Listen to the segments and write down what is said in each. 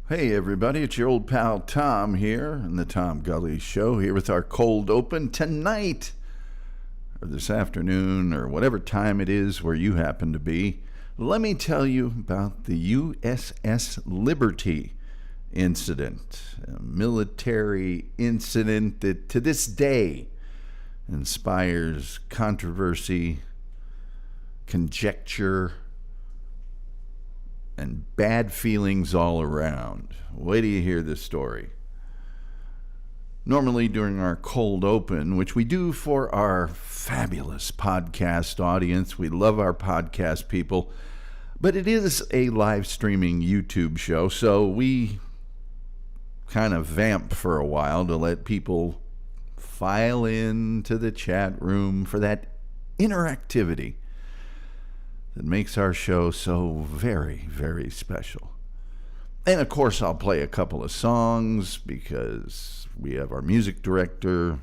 Hey everybody, it's your old pal Tom here in the Tom Gulley Show, here with our cold open tonight, or this afternoon, or whatever time it is where you happen to be. Let me tell you about the USS Liberty incident, a military incident that to this day inspires controversy, conjecture, and bad feelings all around. Wait till you hear this story. Normally during our cold open, which we do for our fabulous podcast audience, we love our podcast people, but it is a live streaming YouTube show, so we kind of vamp for a while to let people file into the chat room for that interactivity that makes our show so very, very special. And of course, I'll play a couple of songs because we have our music director,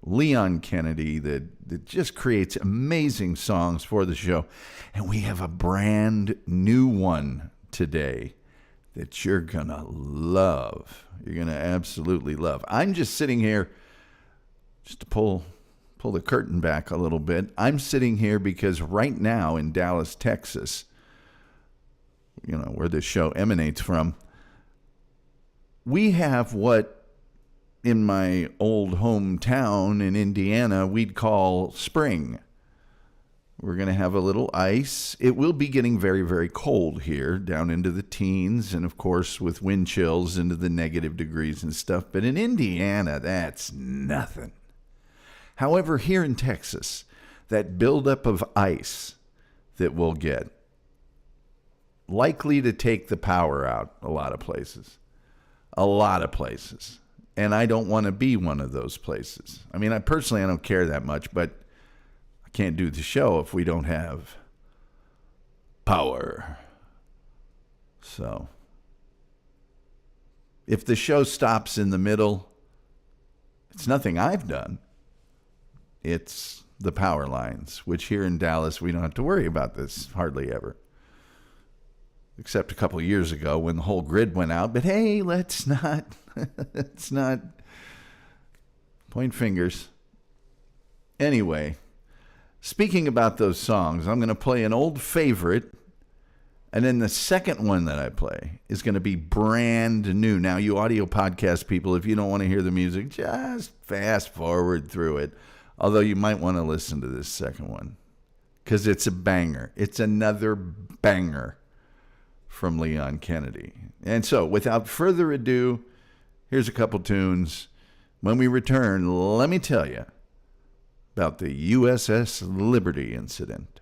Leon Kennedy, that just creates amazing songs for the show. And we have a brand new one today that you're going to love. You're going to absolutely love. I'm just sitting here, just to pull the curtain back a little bit. I'm sitting here because right now in Dallas, Texas, where this show emanates from, we have what in my old hometown in Indiana we'd call spring. We're going to have a little ice. It will be getting very, very cold here, down into the teens, and of course with wind chills into the negative degrees and stuff. But in Indiana, that's nothing. However, here in Texas, that buildup of ice that we'll get, likely to take the power out a lot of places. A lot of places. And I don't want to be one of those places. I mean, I don't care that much, but I can't do the show if we don't have power. So, if the show stops in the middle, it's nothing I've done. It's the power lines, which here in Dallas, we don't have to worry about this hardly ever. Except a couple of years ago when the whole grid went out. But hey, let's not point fingers. Anyway, speaking about those songs, I'm going to play an old favorite. And then the second one that I play is going to be brand new. Now, you audio podcast people, if you don't want to hear the music, just fast forward through it. Although you might want to listen to this second one because it's a banger. It's another banger from Leon Kennedy. And so, without further ado, here's a couple tunes. When we return, let me tell you about the USS Liberty incident.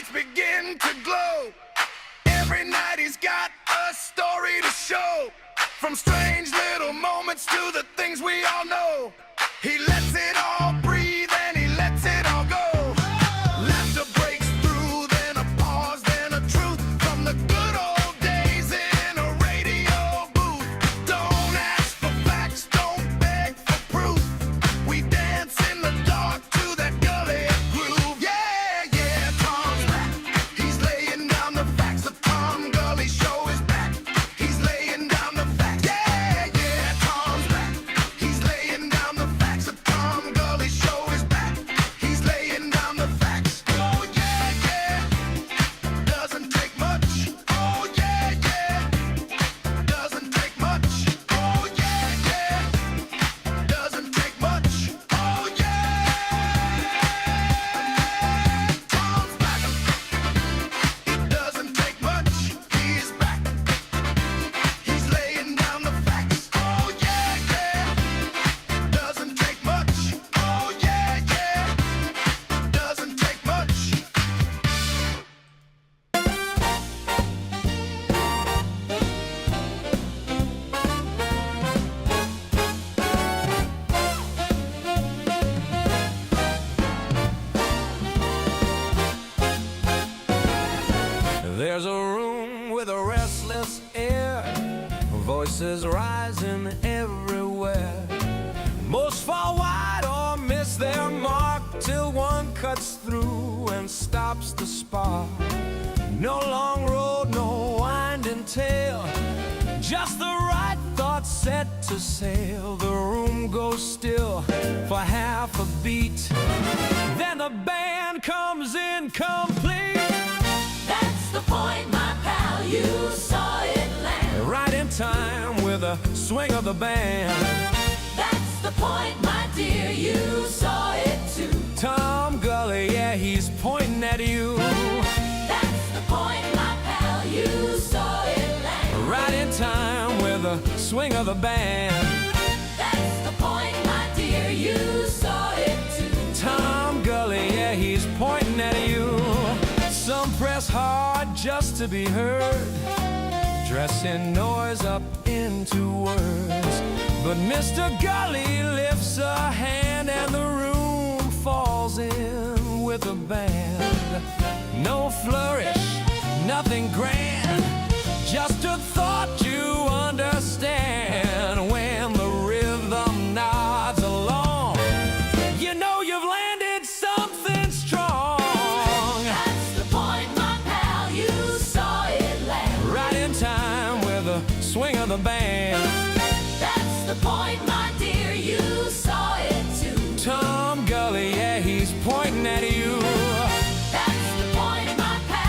lights begin to glow. Every night he's got a story to show. From strange little moments to the things we all know. He lets it all breathe and he lets it all go. Laughter breaks through, then a pause, then a truth. From the good old days in a radio booth. Don't ask for facts, don't beg for proof. We dance in the dark to that gully groove. Yeah, yeah, Tom's back. He's laying down the facts. The Tom Gulley Show is back. He's laying down the facts. Yeah, yeah, Tom's back. He's laying down the facts. The Tom Gulley Show is back. He's laying down the facts. Oh yeah, yeah. Doesn't take much. Oh yeah, yeah. Doesn't take much. Oh yeah, yeah. Doesn't take much. Oh yeah. Tom's back. It doesn't take much. He's back. He's laying down the facts. Oh yeah, yeah. Doesn't take much. Oh yeah, yeah. Doesn't take much. There's a room with a restless air, voices rising everywhere. Most fall wide or miss their mark till one cuts through and stops the spark. No long road, no winding tale, just the right thought set to sail. The room goes still for half a beat, then the band comes in complete. That's the point, my pal, you saw it land. Right in time with the swing of the band. That's the point, my dear, you saw it too. Tom Gulley, yeah, he's pointing at you. That's the point, my pal, you saw it land. Right in time with the swing of the band. That's the point, my dear, you saw it too. Tom Gulley, yeah, he's pointing at you. Some press hard just to be heard, dressing noise up into words. But Mr. Gulley lifts a hand and the room falls in with a band. No flourish, nothing grand, just a thought you understand. When the rhythm nods along, you know you've landed something strong. That's the point, my pal, you saw it land. Right in time with the swing of the band. That's the point, my dear, you saw it too. Tom Gulley, yeah, he's pointing at you. That's the point, my pal,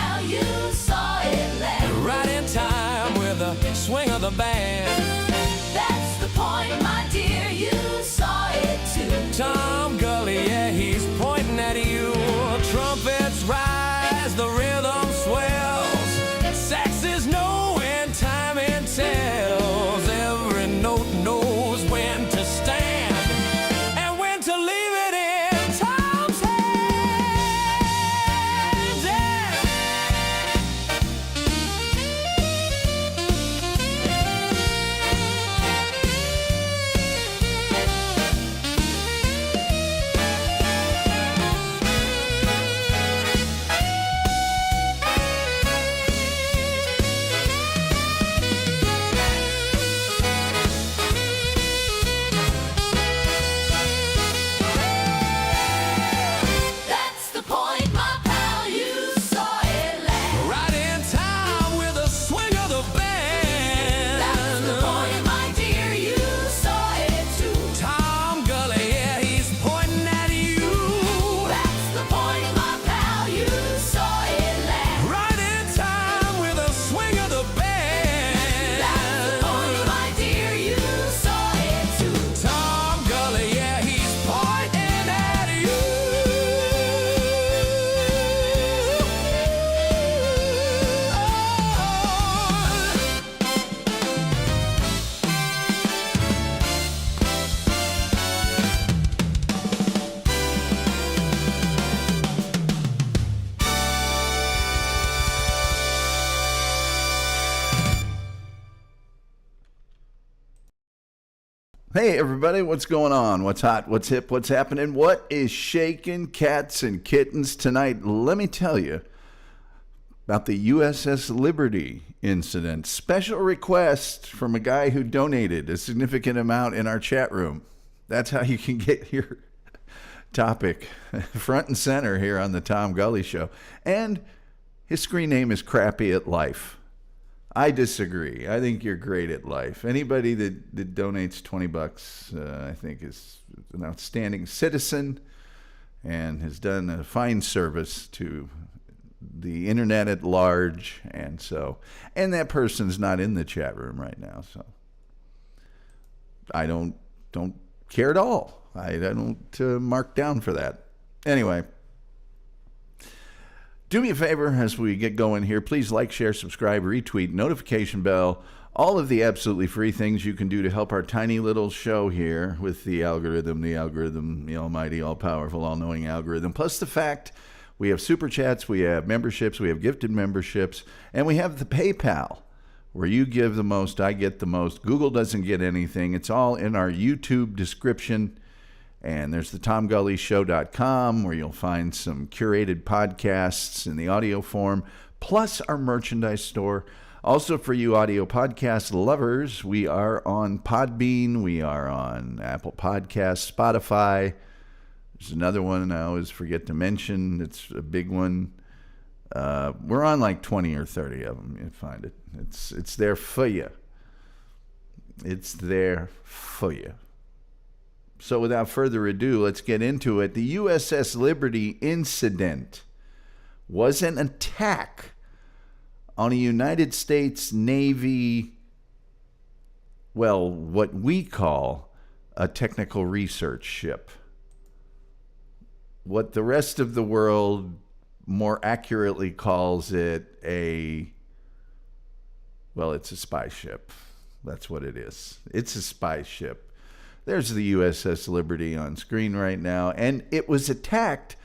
Hey everybody, what's going on? What's hot? What's hip? What's happening? What is shaking, cats and kittens tonight? Let me tell you about the USS Liberty incident. Special request from a guy who donated a significant amount in our chat room. That's how you can get your topic front and center here on the Tom Gulley Show. And his screen name is Crappy at Life. I disagree. I think you're great at life. Anybody that donates $20, I think, is an outstanding citizen and has done a fine service to the internet at large. And that person's not in the chat room right now, so I don't care at all. I don't mark down for that. Anyway, do me a favor as we get going here. Please like, share, subscribe, retweet, notification bell, all of the absolutely free things you can do to help our tiny little show here with the algorithm, the almighty, all-powerful, all-knowing algorithm, plus the fact we have super chats, we have memberships, we have gifted memberships, and we have the PayPal, where you give the most, I get the most. Google doesn't get anything. It's all in our YouTube description. And there's the TomGulleyShow.com, where you'll find some curated podcasts in the audio form, plus our merchandise store. Also, for you audio podcast lovers, we are on Podbean, we are on Apple Podcasts, Spotify. There's another one I always forget to mention. It's a big one. We're on like 20 or 30 of them. You find it. It's there for you. It's there for you. So without further ado, let's get into it. The USS Liberty incident was an attack on a United States Navy, well, what we call a technical research ship. What the rest of the world more accurately calls it it's a spy ship. That's what it is. It's a spy ship. There's the USS Liberty on screen right now, and it was attacked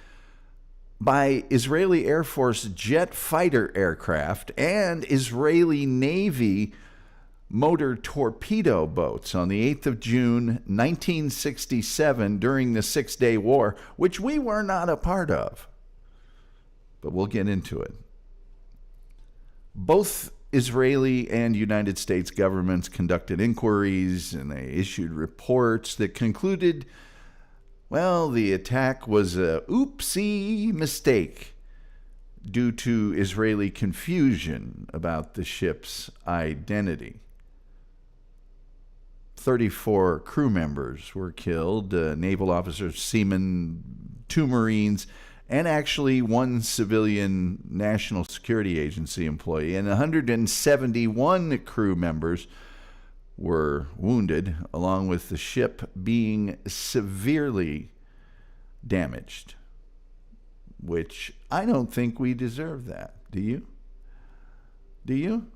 by Israeli Air Force jet fighter aircraft and Israeli Navy motor torpedo boats on the 8th of June, 1967, during the Six-Day War, which we were not a part of. But we'll get into it. Both Israeli and United States governments conducted inquiries, and they issued reports that concluded, well, the attack was a oopsie mistake due to Israeli confusion about the ship's identity. 34 crew members were killed, naval officers, seamen, 2 Marines, and actually 1 civilian National Security Agency employee, and 171 crew members were wounded, along with the ship being severely damaged, which I don't think we deserve that. Do you? Do you?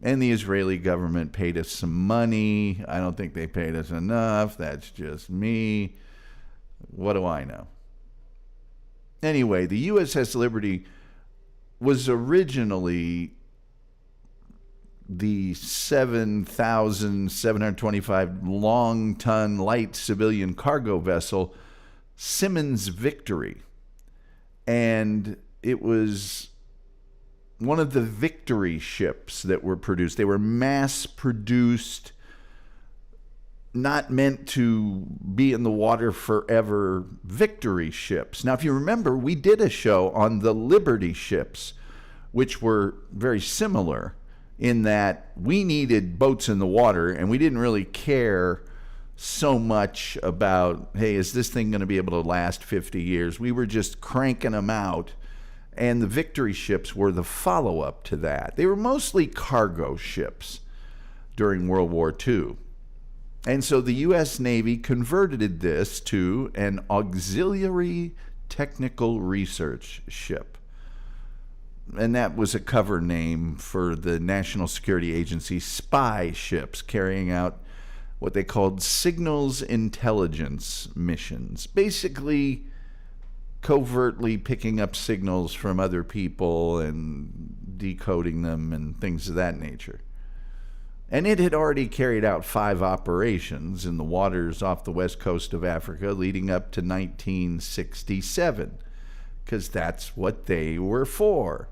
And the Israeli government paid us some money. I don't think they paid us enough. That's just me. What do I know? Anyway, the USS Liberty was originally the 7,725 long-ton light civilian cargo vessel Simmons Victory. And it was one of the Victory ships that were produced. They were mass-produced, not meant to be in the water forever Victory ships. Now, if you remember, we did a show on the Liberty ships, which were very similar in that we needed boats in the water, and we didn't really care so much about, hey, is this thing going to be able to last 50 years? We were just cranking them out, and the Victory ships were the follow-up to that. They were mostly cargo ships during World War II. And so the U.S. Navy converted this to an auxiliary technical research ship. And that was a cover name for the National Security Agency spy ships carrying out what they called signals intelligence missions. Basically, covertly picking up signals from other people and decoding them and things of that nature. And it had already carried out 5 operations in the waters off the west coast of Africa leading up to 1967, because that's what they were for.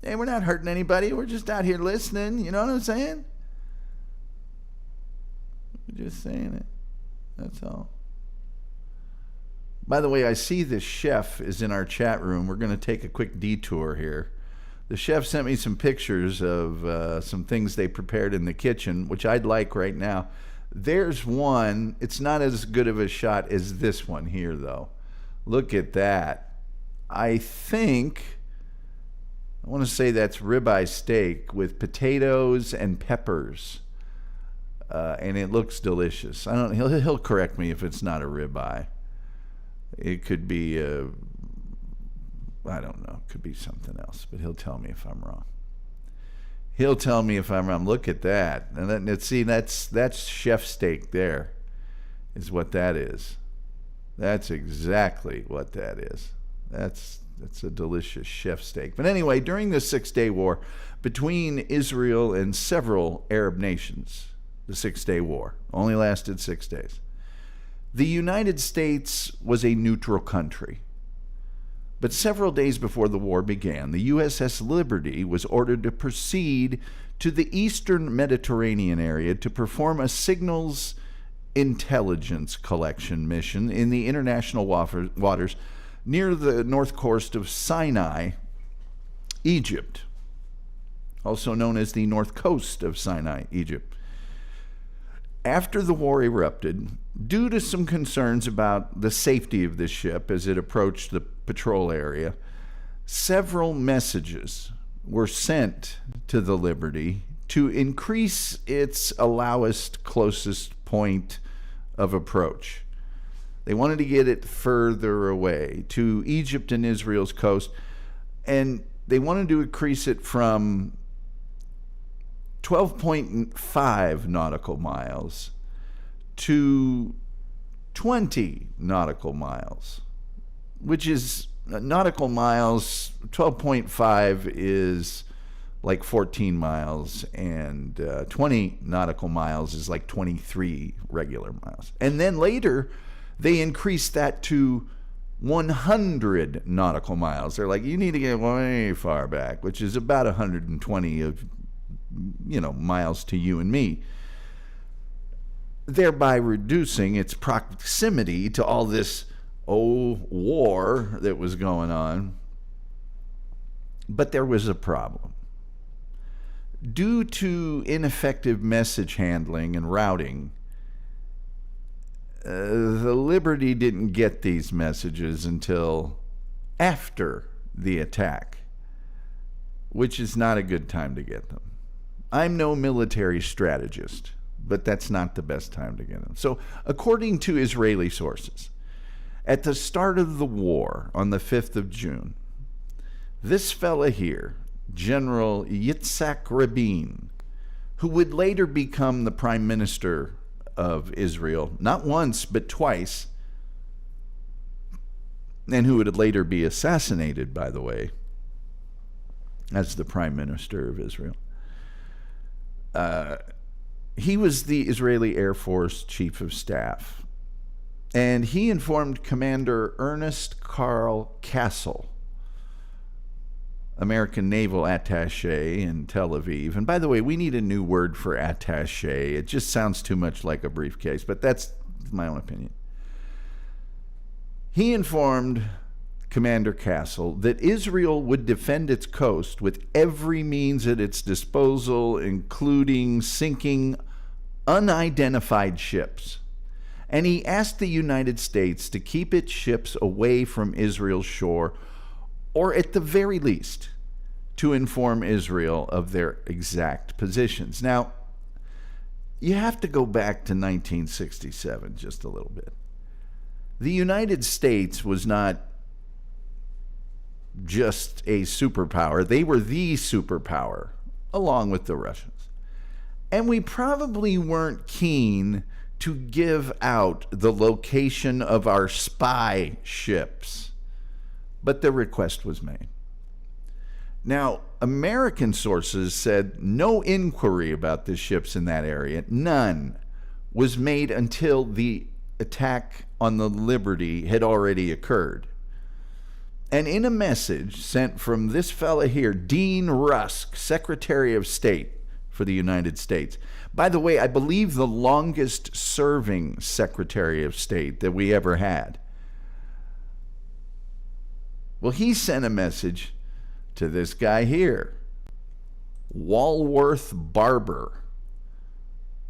Hey, we're not hurting anybody. We're just out here listening. You know what I'm saying? We're just saying it. That's all. By the way, I see the chef is in our chat room. We're going to take a quick detour here. The chef sent me some pictures of some things they prepared in the kitchen, which I'd like right now. There's one. It's not as good of a shot as this one here, though. Look at that. I want to say that's ribeye steak with potatoes and peppers. And it looks delicious. He'll correct me if it's not a ribeye. It could be I don't know. It could be something else, but he'll tell me if I'm wrong. Look at that. And then that's chef steak there, is what that is. That's exactly what that is. That's a delicious chef steak. But anyway, during the 6-day war between Israel and several Arab nations, the 6-day war only lasted 6 days. The United States was a neutral country. But several days before the war began, the USS Liberty was ordered to proceed to the eastern Mediterranean area to perform a signals intelligence collection mission in the international waters near the north coast of Sinai, Egypt, also known as the north coast of Sinai, Egypt. After the war erupted, due to some concerns about the safety of the ship as it approached the patrol area, several messages were sent to the Liberty to increase its closest point of approach. They wanted to get it further away to Egypt and Israel's coast, and they wanted to increase it from 12.5 nautical miles to 20 nautical miles, which is nautical miles. 12.5 is like 14 miles, and 20 nautical miles is like 23 regular miles. And then later, they increased that to 100 nautical miles. They're like, you need to get way far back, which is about 120 of miles to you and me, thereby reducing its proximity to all this war that was going on. But there was a problem. Due to ineffective message handling and routing, the Liberty didn't get these messages until after the attack, which is not a good time to get them. I'm no military strategist, but that's not the best time to get them. So, according to Israeli sources, at the start of the war on the 5th of June, this fella here, General Yitzhak Rabin, who would later become the prime minister of Israel, not once, but twice, and who would later be assassinated, by the way, as the prime minister of Israel. He was the Israeli Air Force Chief of Staff, and he informed Commander Ernest Carl Castle, American naval attaché in Tel Aviv. And by the way, we need a new word for attaché. It just sounds too much like a briefcase, but that's my own opinion. He informed Commander Castle that Israel would defend its coast with every means at its disposal, including sinking unidentified ships. And he asked the United States to keep its ships away from Israel's shore, or at the very least, to inform Israel of their exact positions. Now, you have to go back to 1967 just a little bit. The United States was not just a superpower. They were the superpower, along with the Russians. And we probably weren't keen to give out the location of our spy ships, but the request was made. Now, American sources said no inquiry about the ships in that area, none, was made until the attack on the Liberty had already occurred. And in a message sent from this fella here, Dean Rusk, Secretary of State for the United States. By the way, I believe the longest serving Secretary of State that we ever had. Well, he sent a message to this guy here, Walworth Barber.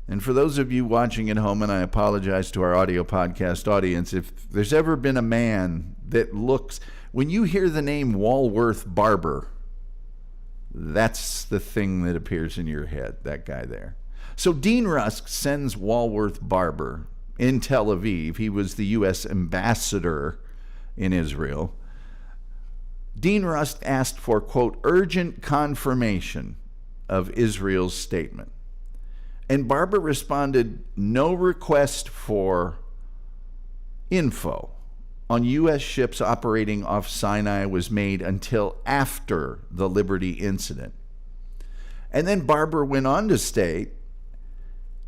And for those of you watching at home, and I apologize to our audio podcast audience, if there's ever been a man that looks, when you hear the name Walworth Barber, that's the thing that appears in your head, that guy there. So Dean Rusk sends Walworth Barber in Tel Aviv. He was the U.S. ambassador in Israel. Dean Rusk asked for, quote, urgent confirmation of Israel's statement. And Barber responded, no request for info on U.S. ships operating off Sinai was made until after the Liberty incident. And then Barber went on to state,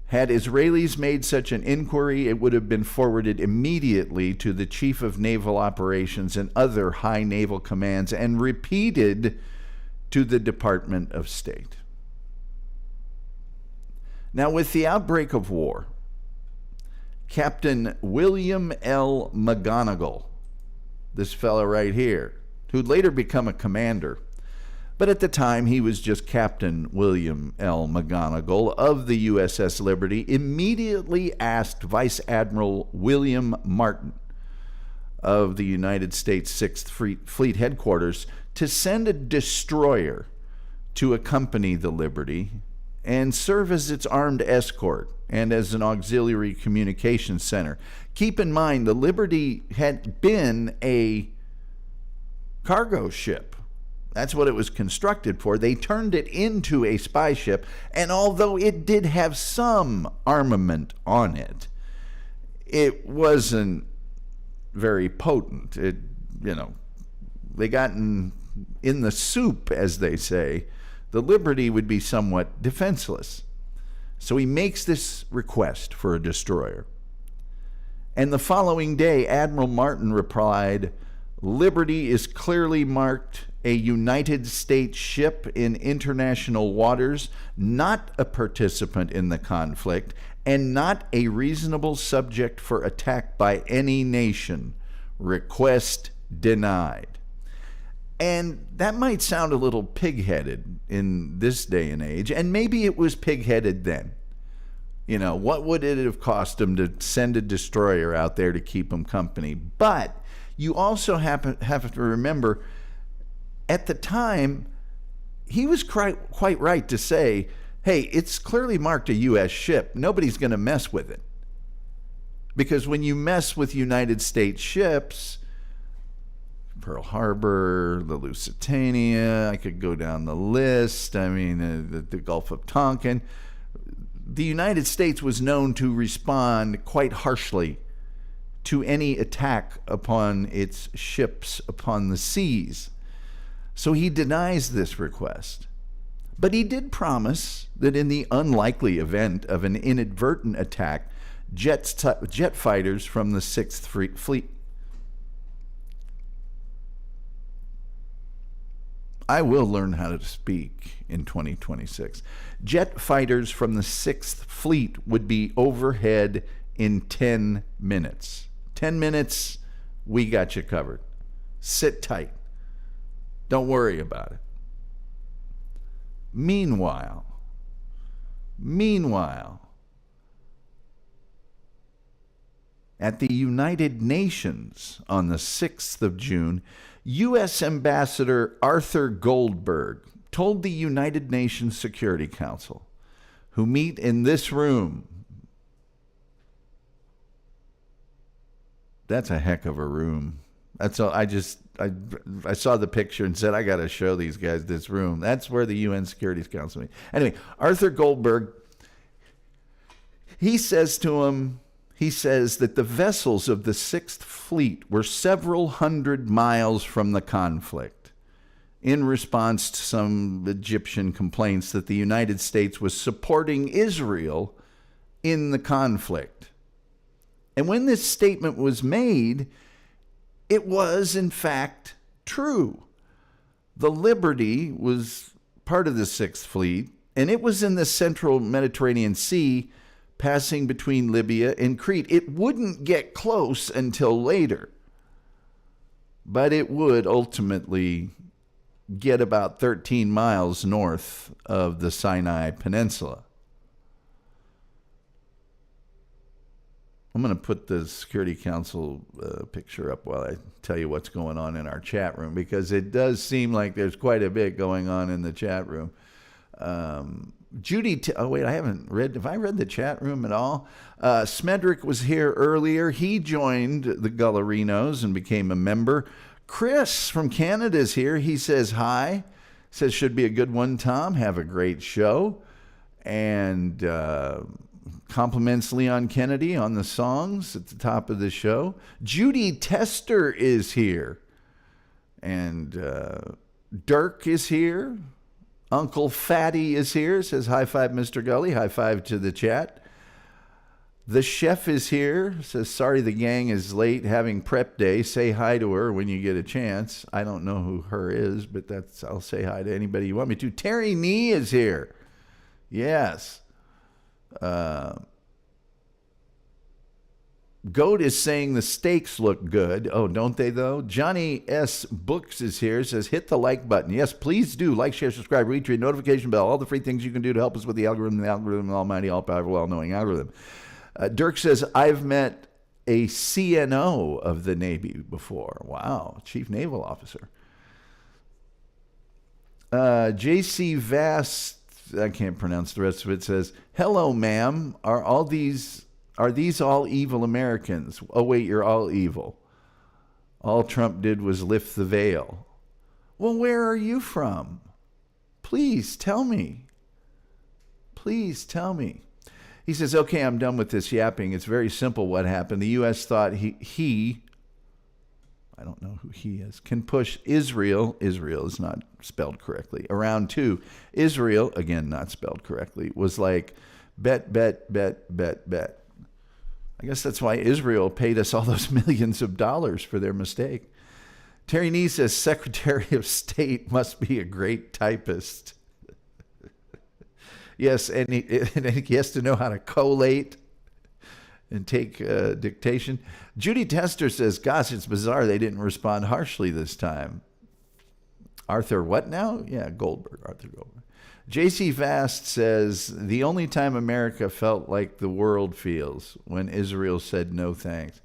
had Israelis made such an inquiry, it would have been forwarded immediately to the Chief of Naval Operations and other high naval commands and repeated to the Department of State. Now, with the outbreak of war, Captain William L. McGonigal, this fellow right here, who'd later become a commander, but at the time he was just Captain William L. McGonigal of the USS Liberty, immediately asked Vice Admiral William Martin of the United States 6th Fleet Headquarters to send a destroyer to accompany the Liberty and serve as its armed escort and as an auxiliary communications center. Keep in mind, the Liberty had been a cargo ship. That's what it was constructed for. They turned it into a spy ship, and although it did have some armament on it, it wasn't very potent. They got in the soup, as they say. The Liberty would be somewhat defenseless. So he makes this request for a destroyer. And the following day, Admiral Martin replied, Liberty is clearly marked a United States ship in international waters, not a participant in the conflict, and not a reasonable subject for attack by any nation. Request denied. And that might sound a little pig-headed in this day and age, and maybe it was pig-headed then. You know, what would it have cost him to send a destroyer out there to keep him company? But you also have to remember, at the time, he was quite right to say, hey, it's clearly marked a U.S. ship. Nobody's going to mess with it. Because when you mess with United States ships, Pearl Harbor, the Lusitania, I could go down the list. I mean, the Gulf of Tonkin. The United States was known to respond quite harshly to any attack upon its ships upon the seas. So he denies this request. But he did promise that in the unlikely event of an inadvertent attack, jet fighters from the 6th Fleet. I will learn how to speak in 2026. Jet fighters from the 6th Fleet would be overhead in 10 minutes. 10 minutes, we got you covered. Sit tight. Don't worry about it. Meanwhile, at the United Nations on the 6th of June, U.S. Ambassador Arthur Goldberg told the United Nations Security Council, who meet in this room. That's a heck of a room. That's all. I saw the picture and said, I got to show these guys this room. That's where the UN Security Council meets. Anyway, Arthur Goldberg, he says that the vessels of the 6th Fleet were several hundred miles from the conflict in response to some Egyptian complaints that the United States was supporting Israel in the conflict. And when this statement was made, it was, in fact, true. The Liberty was part of the Sixth Fleet, and it was in the central Mediterranean Sea, passing between Libya and Crete. It wouldn't get close until later, but it would ultimately get about 13 miles north of the Sinai Peninsula. I'm going to put the Security Council picture up while I tell you what's going on in our chat room, because it does seem like there's quite a bit going on in the chat room. Judy, I haven't read. Have I read the chat room at all? Smedrick was here earlier. He joined the Gullerinos and became a member. Chris from Canada is here. He says hi. Says should be a good one, Tom. Have a great show. And compliments Leon Kennedy on the songs at the top of the show. Judy Tester is here. And Dirk is here. Uncle Fatty is here. Says high five, Mr. Gulley. High five to the chat. The chef is here. Says sorry the gang is late having prep day. Say hi to her when you get a chance. I don't know who her is, but I'll say hi to anybody you want me to. Terry Nee is here. Yes. Goat is saying the steaks look good. Oh, don't they, though? Johnny S. Books is here. Says, hit the like button. Yes, please do. Like, share, subscribe, retweet, notification bell. All the free things you can do to help us with the algorithm, the almighty, all-powerful, all-knowing algorithm. Dirk says, I've met a CNO of the Navy before. Wow, Chief Naval Officer. J.C. Vast, I can't pronounce the rest of it, says, hello, ma'am. Are these all evil Americans? Oh, wait, you're all evil. All Trump did was lift the veil. Well, where are you from? Please tell me. Please tell me. He says, okay, I'm done with this yapping. It's very simple what happened. The U.S. thought he I don't know who he is, can push Israel is not spelled correctly, around too. Israel, again, not spelled correctly, was like, bet. I guess that's why Israel paid us all those millions of dollars for their mistake. Terry Nee says, Secretary of State must be a great typist. Yes, and he has to know how to collate and take dictation. Judy Tester says, gosh, it's bizarre they didn't respond harshly this time. Arthur what now? Yeah, Arthur Goldberg. J.C. Vast says, the only time America felt like the world feels when Israel said no thanks.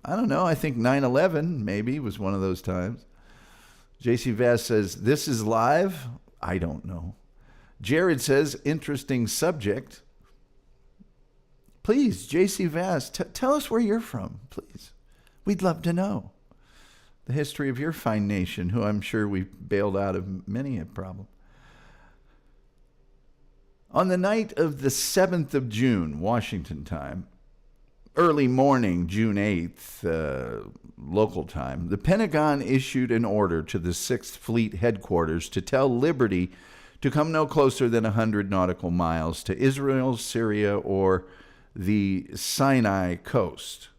I don't know. I think 9/11 maybe was one of those times. J.C. Vast says, this is live? I don't know. Jared says, interesting subject. Please, J.C. Vast, tell us where you're from, please. We'd love to know the history of your fine nation, who I'm sure we've bailed out of many a problem. On the night of the 7th of June, Washington time, early morning, June 8th, local time, the Pentagon issued an order to the 6th Fleet headquarters to tell Liberty to come no closer than 100 nautical miles to Israel, Syria, or the Sinai coast.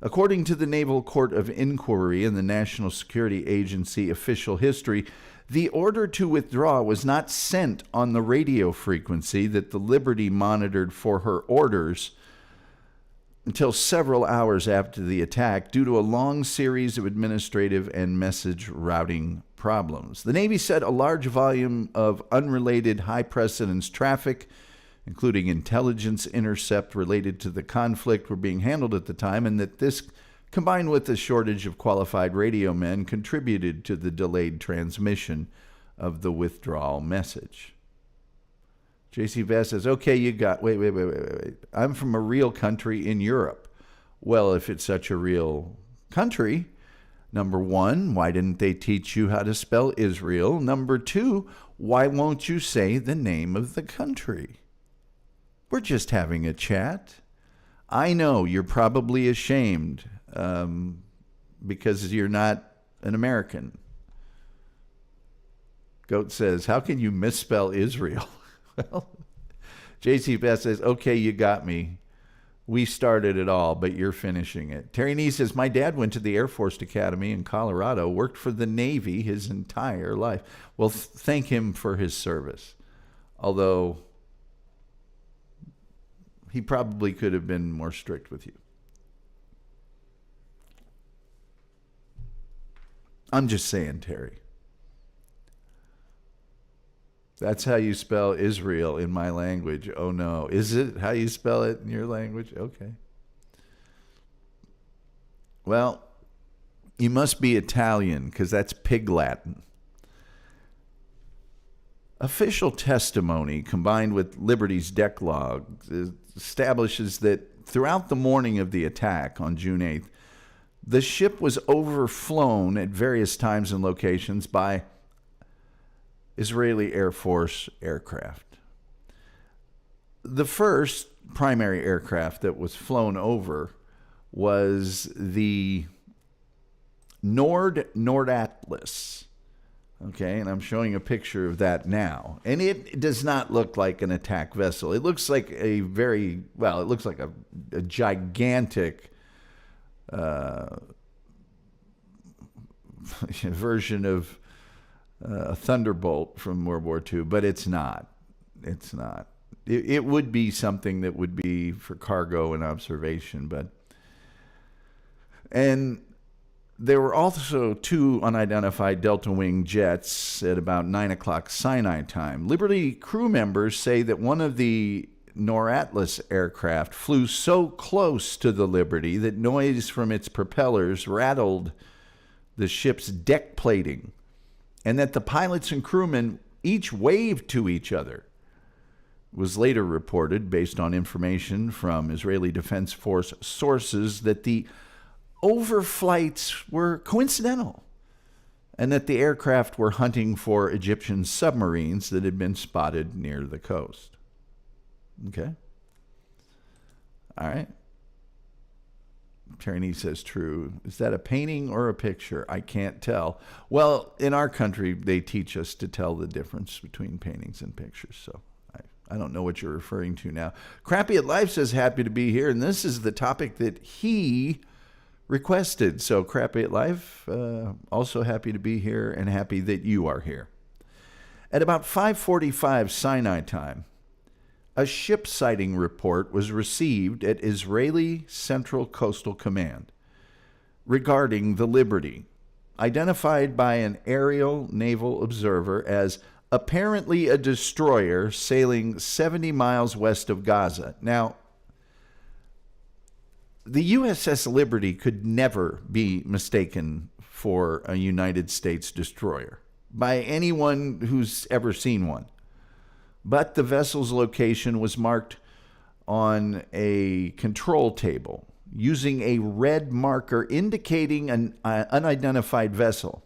According to the Naval Court of Inquiry and the National Security Agency official history, the order to withdraw was not sent on the radio frequency that the Liberty monitored for her orders until several hours after the attack due to a long series of administrative and message routing problems. The Navy said a large volume of unrelated high-precedence traffic, including intelligence intercept related to the conflict, were being handled at the time, and that this, combined with the shortage of qualified radio men, contributed to the delayed transmission of the withdrawal message. J.C. Vast says, okay, wait. I'm from a real country in Europe. Well, if it's such a real country, number one, why didn't they teach you how to spell Israel? Number two, why won't you say the name of the country? We're just having a chat. I know you're probably ashamed because you're not an American. Goat says, how can you misspell Israel? Well, JC Beth says, okay, you got me. We started it all, but you're finishing it. Terry Nee says, my dad went to the Air Force Academy in Colorado, worked for the Navy his entire life. Well, thank him for his service. Although he probably could have been more strict with you. I'm just saying, Terry. That's how you spell Israel in my language. Oh, no. Is it how you spell it in your language? Okay. Well, you must be Italian because that's Pig Latin. Official testimony combined with Liberty's decalogue establishes that throughout the morning of the attack on June 8th, the ship was overflown at various times and locations by Israeli Air Force aircraft. The first primary aircraft that was flown over was the Nordatlas. Okay, and I'm showing a picture of that now. And it does not look like an attack vessel. It looks like it looks like a gigantic version of a Thunderbolt from World War II, but it's not. It's not. It would be something that would be for cargo and observation, and there were also two unidentified Delta Wing jets at about 9 o'clock Sinai time. Liberty crew members say that one of the Nordatlas aircraft flew so close to the Liberty that noise from its propellers rattled the ship's deck plating, and that the pilots and crewmen each waved to each other. It was later reported, based on information from Israeli Defense Force sources, that the overflights were coincidental and that the aircraft were hunting for Egyptian submarines that had been spotted near the coast. Okay. All right. Tyranny says true. Is that a painting or a picture? I can't tell. Well, in our country, they teach us to tell the difference between paintings and pictures. So I don't know what you're referring to now. Crappy at Life says happy to be here. And this is the topic that he requested. So Crappy at Life, also happy to be here and happy that you are here. At about 5:45 Sinai time, a ship sighting report was received at Israeli Central Coastal Command regarding the Liberty, identified by an aerial naval observer as apparently a destroyer sailing 70 miles west of Gaza. Now, the USS Liberty could never be mistaken for a United States destroyer by anyone who's ever seen one. But the vessel's location was marked on a control table using a red marker indicating an unidentified vessel.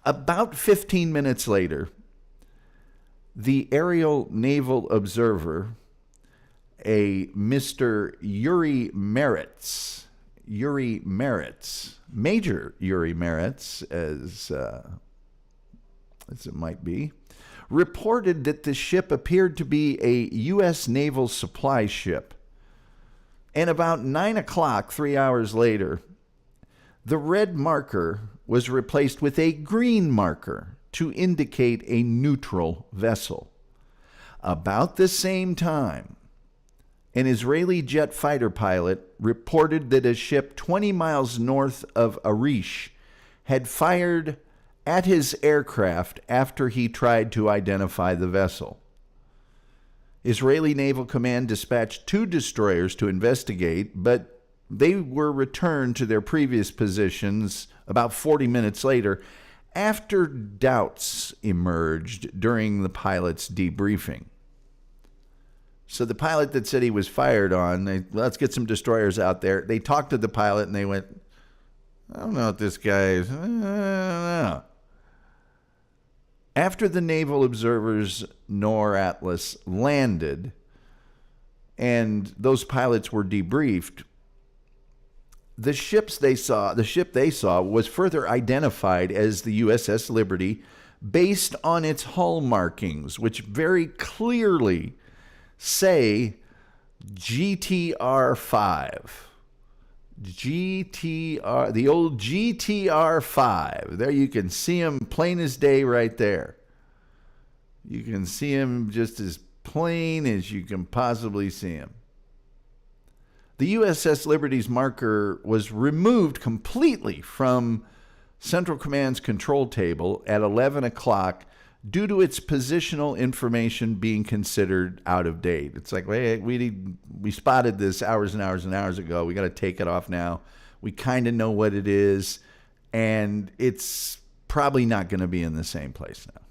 About 15 minutes later, the aerial naval observer, a Mr. Yuri Meretz, Major Yuri Meretz, as it might be, reported that the ship appeared to be a U.S. naval supply ship. And about 9 o'clock, 3 hours later, the red marker was replaced with a green marker to indicate a neutral vessel. About the same time, an Israeli jet fighter pilot reported that a ship 20 miles north of Arish had fired at his aircraft after he tried to identify the vessel. Israeli Naval Command dispatched 2 destroyers to investigate, but they were returned to their previous positions about 40 minutes later after doubts emerged during the pilot's debriefing. So the pilot that said he was fired on, let's get some destroyers out there. They talked to the pilot and they went, I don't know what this guy is. I don't know. After the naval observer's Nordatlas landed and those pilots were debriefed, the ship they saw was further identified as the USS Liberty, based on its hull markings, which very clearly say GTR 5. GTR, the old GTR 5. There you can see him plain as day right there. You can see him just as plain as you can possibly see him. The USS Liberty's marker was removed completely from Central Command's control table at 11 o'clock due to its positional information being considered out of date. It's like, wait, we spotted this hours and hours and hours ago. We got to take it off now. We kind of know what it is, and it's probably not going to be in the same place now.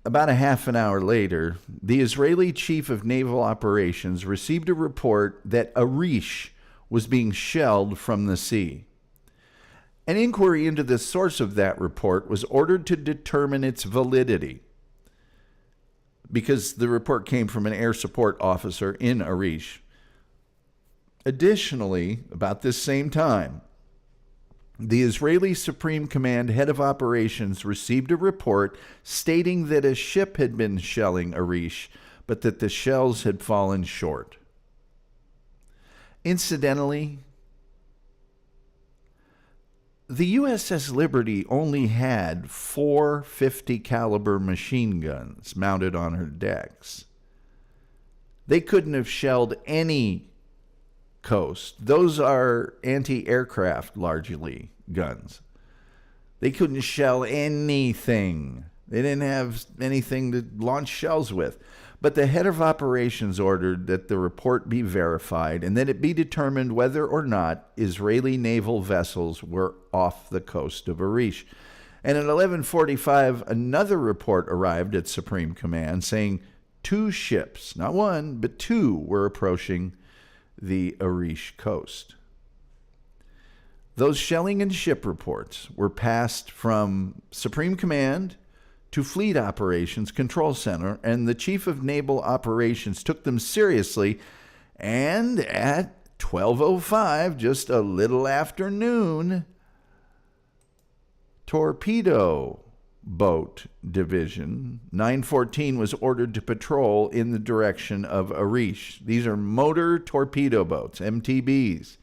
About a half an hour later, the Israeli chief of naval operations received a report that Arish was being shelled from the sea. An inquiry into the source of that report was ordered to determine its validity, because the report came from an air support officer in Arish. Additionally, about this same time, the Israeli Supreme Command head of operations received a report stating that a ship had been shelling Arish, but that the shells had fallen short. Incidentally, the USS Liberty only had 4 .50 caliber machine guns mounted on her decks. They couldn't have shelled any coast. Those are anti-aircraft, largely, guns. They couldn't shell anything. They didn't have anything to launch shells with. But the head of operations ordered that the report be verified and that it be determined whether or not Israeli naval vessels were off the coast of Arish. And at 11:45, another report arrived at Supreme Command saying 2 ships, not 1, but 2, were approaching the Arish coast. Those shelling and ship reports were passed from Supreme Command to Fleet Operations Control Center, and the Chief of Naval Operations took them seriously, and at 12:05, just a little after noon, Torpedo Boat Division 914 was ordered to patrol in the direction of Arish. These are motor torpedo boats, MTBs.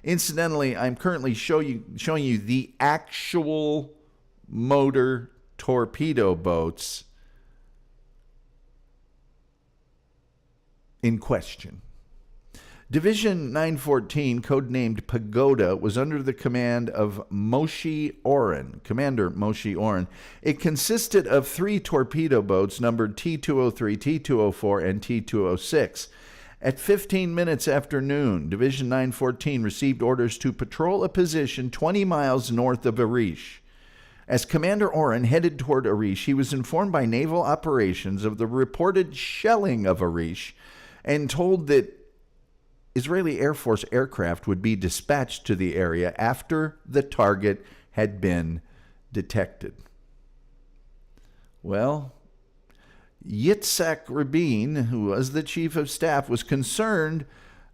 Incidentally, I'm currently showing you the actual motor torpedo boats in question. Division 914, codenamed Pagoda, was under the command of Moshe Oren, Commander Moshe Oren. It consisted of 3 torpedo boats numbered T-203, T-204, and T-206. At 15 minutes after noon, Division 914 received orders to patrol a position 20 miles north of Arish. As Commander Oren headed toward Arish, he was informed by Naval Operations of the reported shelling of Arish and told that Israeli Air Force aircraft would be dispatched to the area after the target had been detected. Well, Yitzhak Rabin, who was the chief of staff, was concerned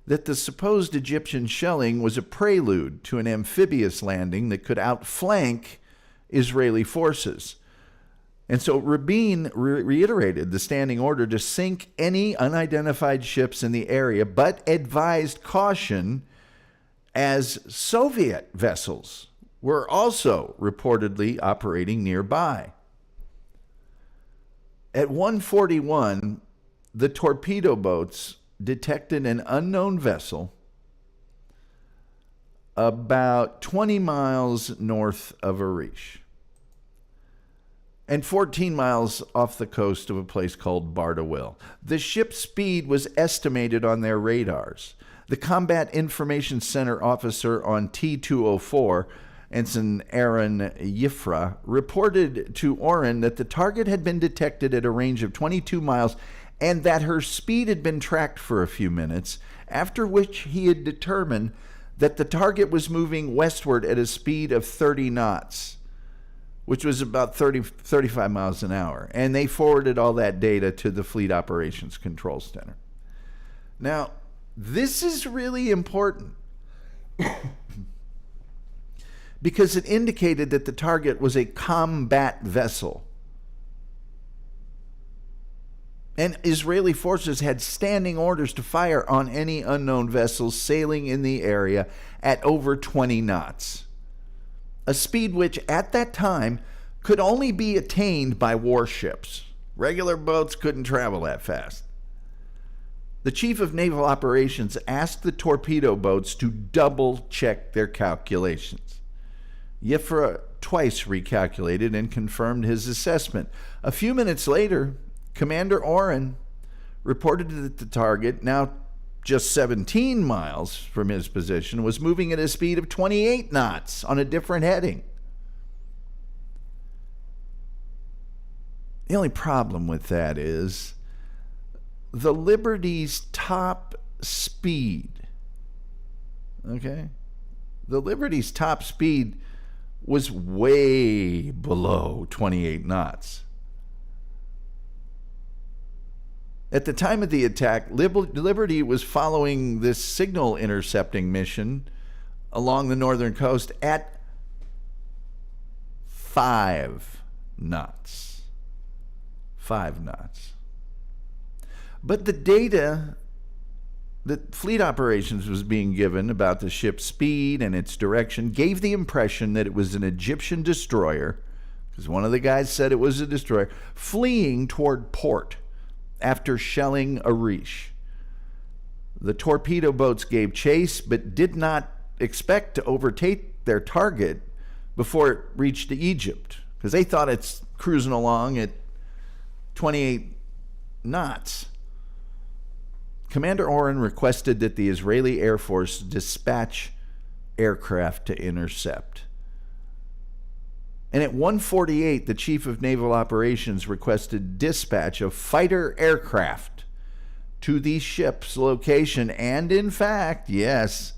that the supposed Egyptian shelling was a prelude to an amphibious landing that could outflank Israeli forces. And so Rabin reiterated the standing order to sink any unidentified ships in the area, but advised caution as Soviet vessels were also reportedly operating nearby. At 1:41, the torpedo boats detected an unknown vessel about 20 miles north of Arish and 14 miles off the coast of a place called Bardawil. The ship's speed was estimated on their radars. The Combat Information Center officer on T-204, Ensign Aaron Yifra, reported to Oren that the target had been detected at a range of 22 miles and that her speed had been tracked for a few minutes, after which he had determined that the target was moving westward at a speed of 30 knots, which was about 35 miles an hour. And they forwarded all that data to the Fleet Operations Control Center. Now, this is really important because it indicated that the target was a combat vessel. And Israeli forces had standing orders to fire on any unknown vessels sailing in the area at over 20 knots, a speed which at that time could only be attained by warships. Regular boats couldn't travel that fast. The chief of naval operations asked the torpedo boats to double check their calculations. Yifra twice recalculated and confirmed his assessment. A few minutes later, Commander Oren reported that the target, now just 17 miles from his position, was moving at a speed of 28 knots on a different heading. The only problem with that is the Liberty's top speed, okay? The Liberty's top speed was way below 28 knots. At the time of the attack, Liberty was following this signal intercepting mission along the northern coast at 5 knots. 5 knots. But the data that fleet operations was being given about the ship's speed and its direction gave the impression that it was an Egyptian destroyer, because one of the guys said it was a destroyer, fleeing toward port after shelling Arish. The torpedo boats gave chase but did not expect to overtake their target before it reached Egypt, because they thought it's cruising along at 28 knots. Commander Oren requested that the Israeli Air Force dispatch aircraft to intercept. And at 1:48, the Chief of Naval Operations requested dispatch of fighter aircraft to the ship's location. And in fact, yes,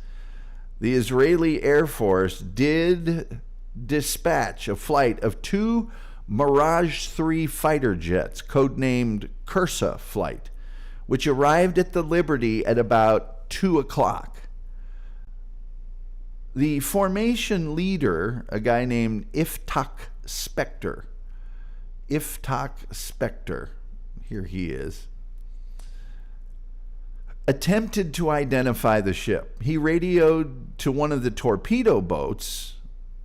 the Israeli Air Force did dispatch a flight of 2 Mirage 3 fighter jets, codenamed Kursa flight, which arrived at the Liberty at about 2 o'clock. The formation leader, a guy named Iftak Spector, here he is, attempted to identify the ship. He radioed to one of the torpedo boats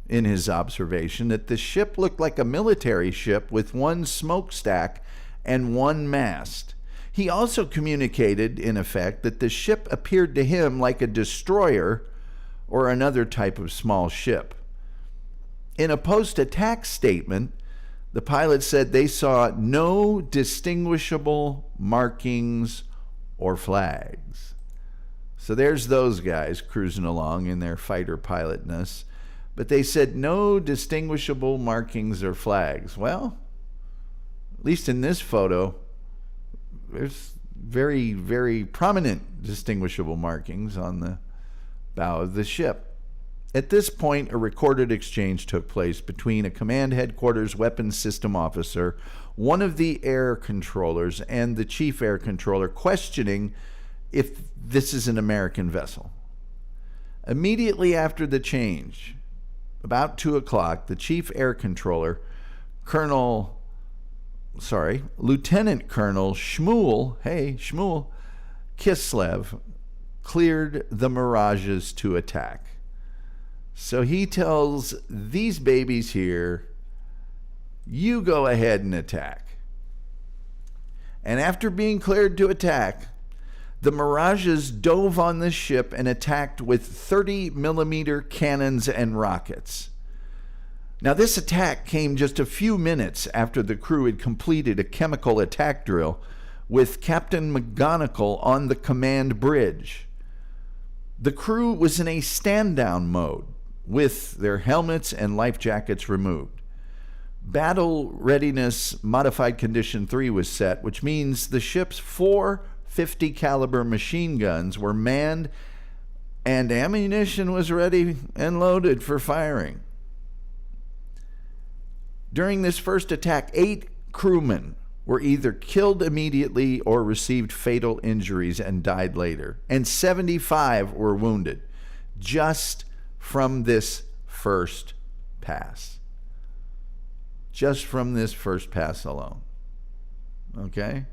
in his observation that the ship looked like a military ship with 1 smokestack and 1 mast. He also communicated, in effect, that the ship appeared to him like a destroyer or another type of small ship. In a post-attack statement, the pilot said they saw no distinguishable markings or flags. So there's those guys cruising along in their fighter pilotness, but they said no distinguishable markings or flags. Well, at least in this photo, there's very, very prominent distinguishable markings on the bow of the ship. At this point, a recorded exchange took place between a command headquarters weapons system officer, one of the air controllers, and the chief air controller, questioning if this is an American vessel. Immediately after the change, about 2 o'clock, the chief air controller, Lieutenant Colonel Shmuel Kislev, cleared the Mirages to attack. So he tells these babies here, you go ahead and attack. And after being cleared to attack, the Mirages dove on the ship and attacked with 30-millimeter cannons and rockets. Now, this attack came just a few minutes after the crew had completed a chemical attack drill with Captain McGonigal on the command bridge. The crew was in a stand-down mode with their helmets and life jackets removed. Battle Readiness Modified Condition 3 was set, which means the ship's 4 .50 caliber machine guns were manned and ammunition was ready and loaded for firing. During this first attack, 8 crewmen were either killed immediately or received fatal injuries and died later, and 75 were wounded just from this first pass. Just from this first pass alone. Okay?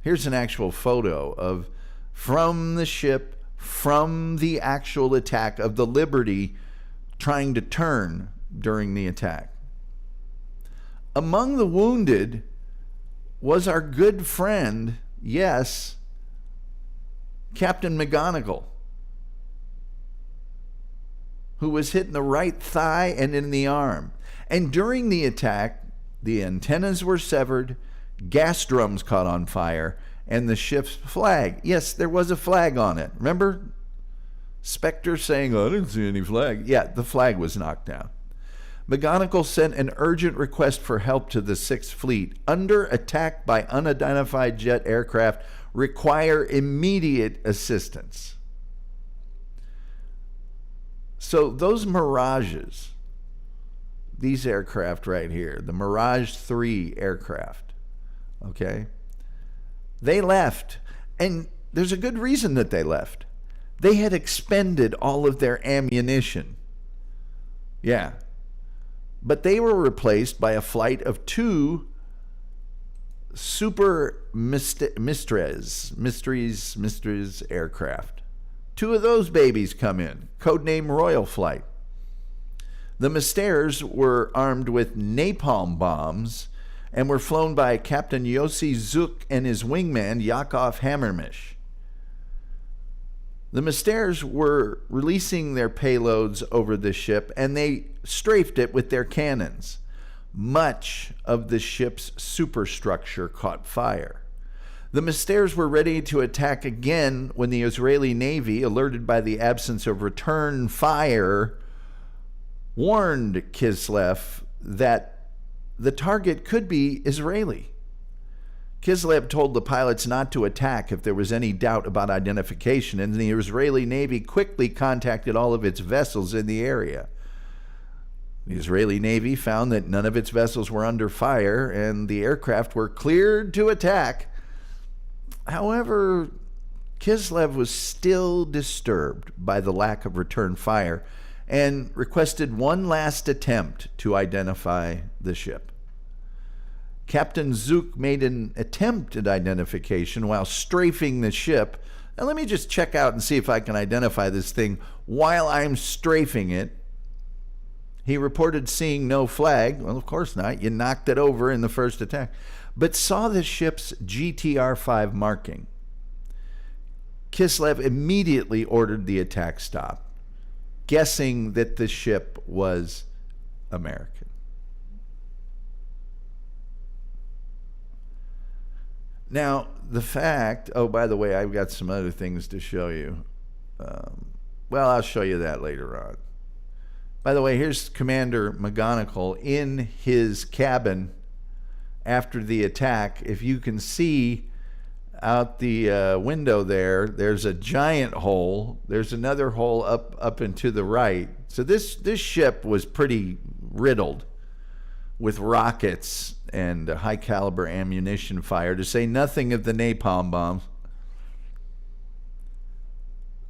Here's an actual photo of from the ship, from the actual attack of the Liberty trying to turn during the attack. Among the wounded was our good friend, yes, Captain McGonigal, who was hit in the right thigh and in the arm. And during the attack, the antennas were severed, gas drums caught on fire, and the ship's flag. Yes, there was a flag on it. Remember? Spectre saying, "Oh, I didn't see any flag." Yeah, the flag was knocked down. McGonigal sent an urgent request for help to the Sixth Fleet. Under attack by unidentified jet aircraft, require immediate assistance. So those Mirages, these aircraft right here, the Mirage 3 aircraft, okay, they left. And there's a good reason that they left. They had expended all of their ammunition. Yeah. But they were replaced by a flight of 2 Super Mysteries aircraft. 2 of those babies come in, codename Royal Flight. The Mystères were armed with napalm bombs and were flown by Captain Yossi Zook and his wingman Yakov Hammermish. The Mystères were releasing their payloads over the ship, and they strafed it with their cannons. Much of the ship's superstructure caught fire. The Mystères were ready to attack again when the Israeli Navy, alerted by the absence of return fire, warned Kislev that the target could be Israeli. Kislev told the pilots not to attack if there was any doubt about identification, and the Israeli Navy quickly contacted all of its vessels in the area. The Israeli Navy found that none of its vessels were under fire, and the aircraft were cleared to attack. However, Kislev was still disturbed by the lack of return fire and requested one last attempt to identify the ship. Captain Zook made an attempt at identification while strafing the ship. Now let me just check out and see if I can identify this thing while I'm strafing it. He reported seeing no flag. Well, of course not. You knocked it over in the first attack. But saw the ship's GTR-5 marking. Kislev immediately ordered the attack stopped, guessing that the ship was American. Now, the fact, oh, by the way, I've got some other things to show you. Well, I'll show you that later on. By the way, here's Commander McGonigal in his cabin after the attack. If you can see out the window there, there's a giant hole. There's another hole up and to the right. So this ship was pretty riddled with rockets and high caliber ammunition fire, to say nothing of the napalm bombs.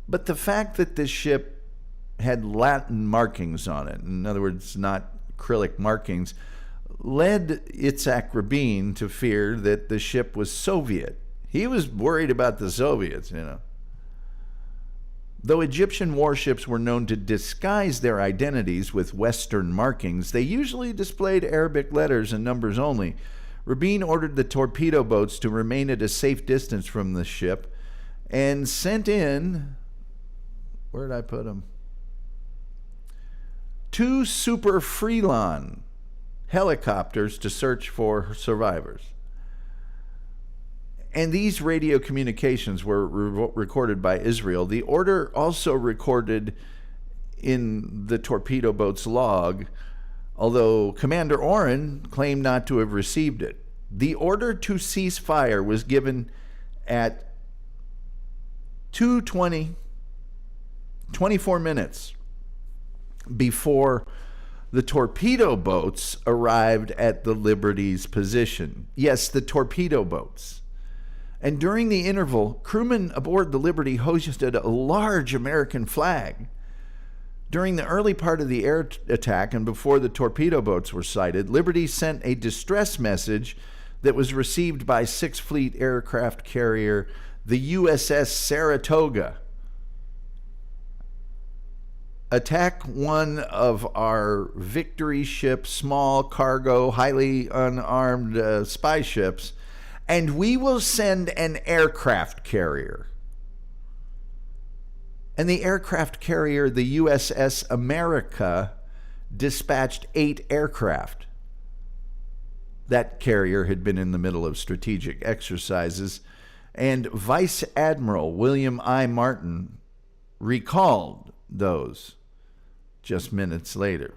But the fact that this ship had Latin markings on it, in other words, not acrylic markings, led Itzhak Rabin to fear that the ship was Soviet. He was worried about the Soviets, you know. Though Egyptian warships were known to disguise their identities with Western markings, they usually displayed Arabic letters and numbers only. Rabin ordered the torpedo boats to remain at a safe distance from the ship and sent in, where did I put them? 2 Super Freelon helicopters to search for survivors. And these radio communications were recorded by Israel. The order also recorded in the torpedo boat's log, although Commander Oren claimed not to have received it. The order to cease fire was given at 2:20, 24 minutes before the torpedo boats arrived at the Liberty's position. Yes, the torpedo boats. And during the interval, crewmen aboard the Liberty hoisted a large American flag. During the early part of the air attack and before the torpedo boats were sighted, Liberty sent a distress message that was received by Sixth Fleet aircraft carrier, the USS Saratoga. Attack one of our Victory ships, small cargo, highly unarmed spy ships, and we will send an aircraft carrier. And the aircraft carrier, the USS America, dispatched 8 aircraft. That carrier had been in the middle of strategic exercises, and Vice Admiral William I. Martin recalled those just minutes later.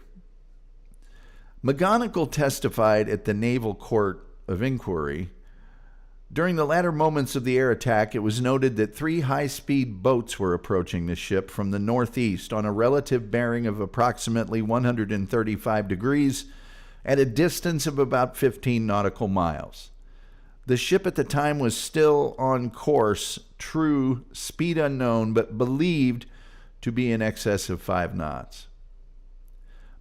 McGonigal testified at the Naval Court of Inquiry. During the latter moments of the air attack, it was noted that 3 high-speed boats were approaching the ship from the northeast on a relative bearing of approximately 135 degrees at a distance of about 15 nautical miles. The ship at the time was still on course, true, speed unknown, but believed to be in excess of 5 knots.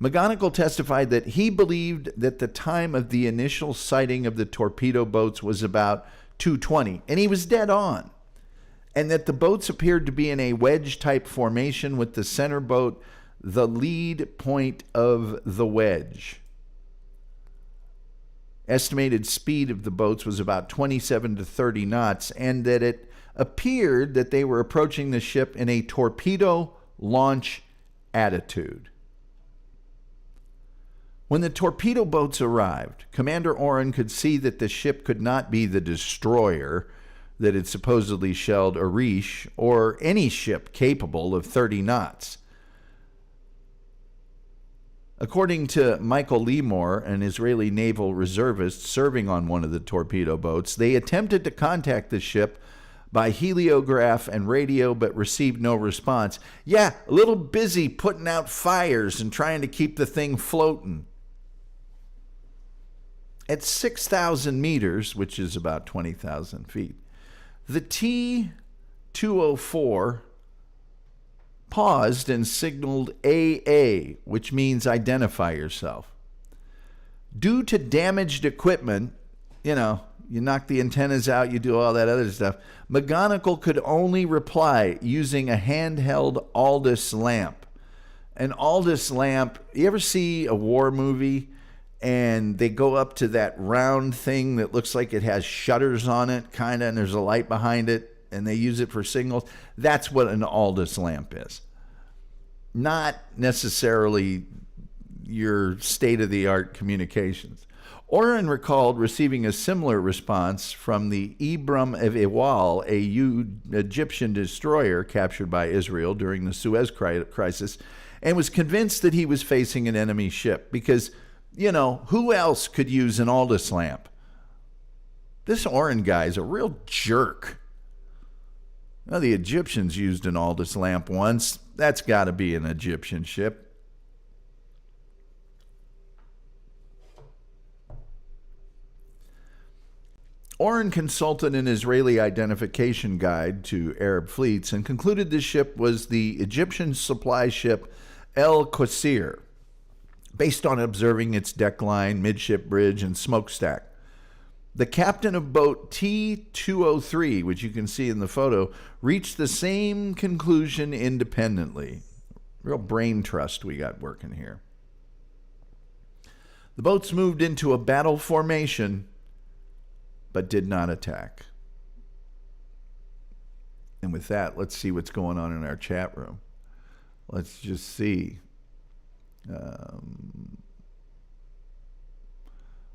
McGonigal testified that he believed that the time of the initial sighting of the torpedo boats was about 2:20, and he was dead on, and that the boats appeared to be in a wedge-type formation with the center boat the lead point of the wedge. Estimated speed of the boats was about 27 to 30 knots, and that it appeared that they were approaching the ship in a torpedo launch attitude. When the torpedo boats arrived, Commander Oren could see that the ship could not be the destroyer that had supposedly shelled Arish or any ship capable of 30 knots. According to Michael Leemore, an Israeli naval reservist serving on one of the torpedo boats, they attempted to contact the ship by heliograph and radio but received no response. Yeah, a little busy putting out fires and trying to keep the thing floating. At 6,000 meters, which is about 20,000 feet, the T-204 paused and signaled AA, which means identify yourself. Due to damaged equipment, you knock the antennas out, you do all that other stuff, McGonigal could only reply using a handheld Aldous lamp. An Aldous lamp, you ever see a war movie and they go up to that round thing that looks like it has shutters on it, kind of, and there's a light behind it, and they use it for signals? That's what an Aldous lamp is. Not necessarily your state-of-the-art communications. Oren recalled receiving a similar response from the Ibram of Ewal, a Egyptian destroyer captured by Israel during the Suez Crisis, and was convinced that he was facing an enemy ship because, who else could use an Aldous lamp? This Oren guy is a real jerk. The Egyptians used an Aldous lamp once. That's got to be an Egyptian ship. Oren consulted an Israeli identification guide to Arab fleets and concluded this ship was the Egyptian supply ship El Quasir, based on observing its deck line, midship bridge, and smokestack. The captain of boat T-203, which you can see in the photo, reached the same conclusion independently. Real brain trust we got working here. The boats moved into a battle formation, but did not attack. And with that, let's see what's going on in our chat room. Let's just see.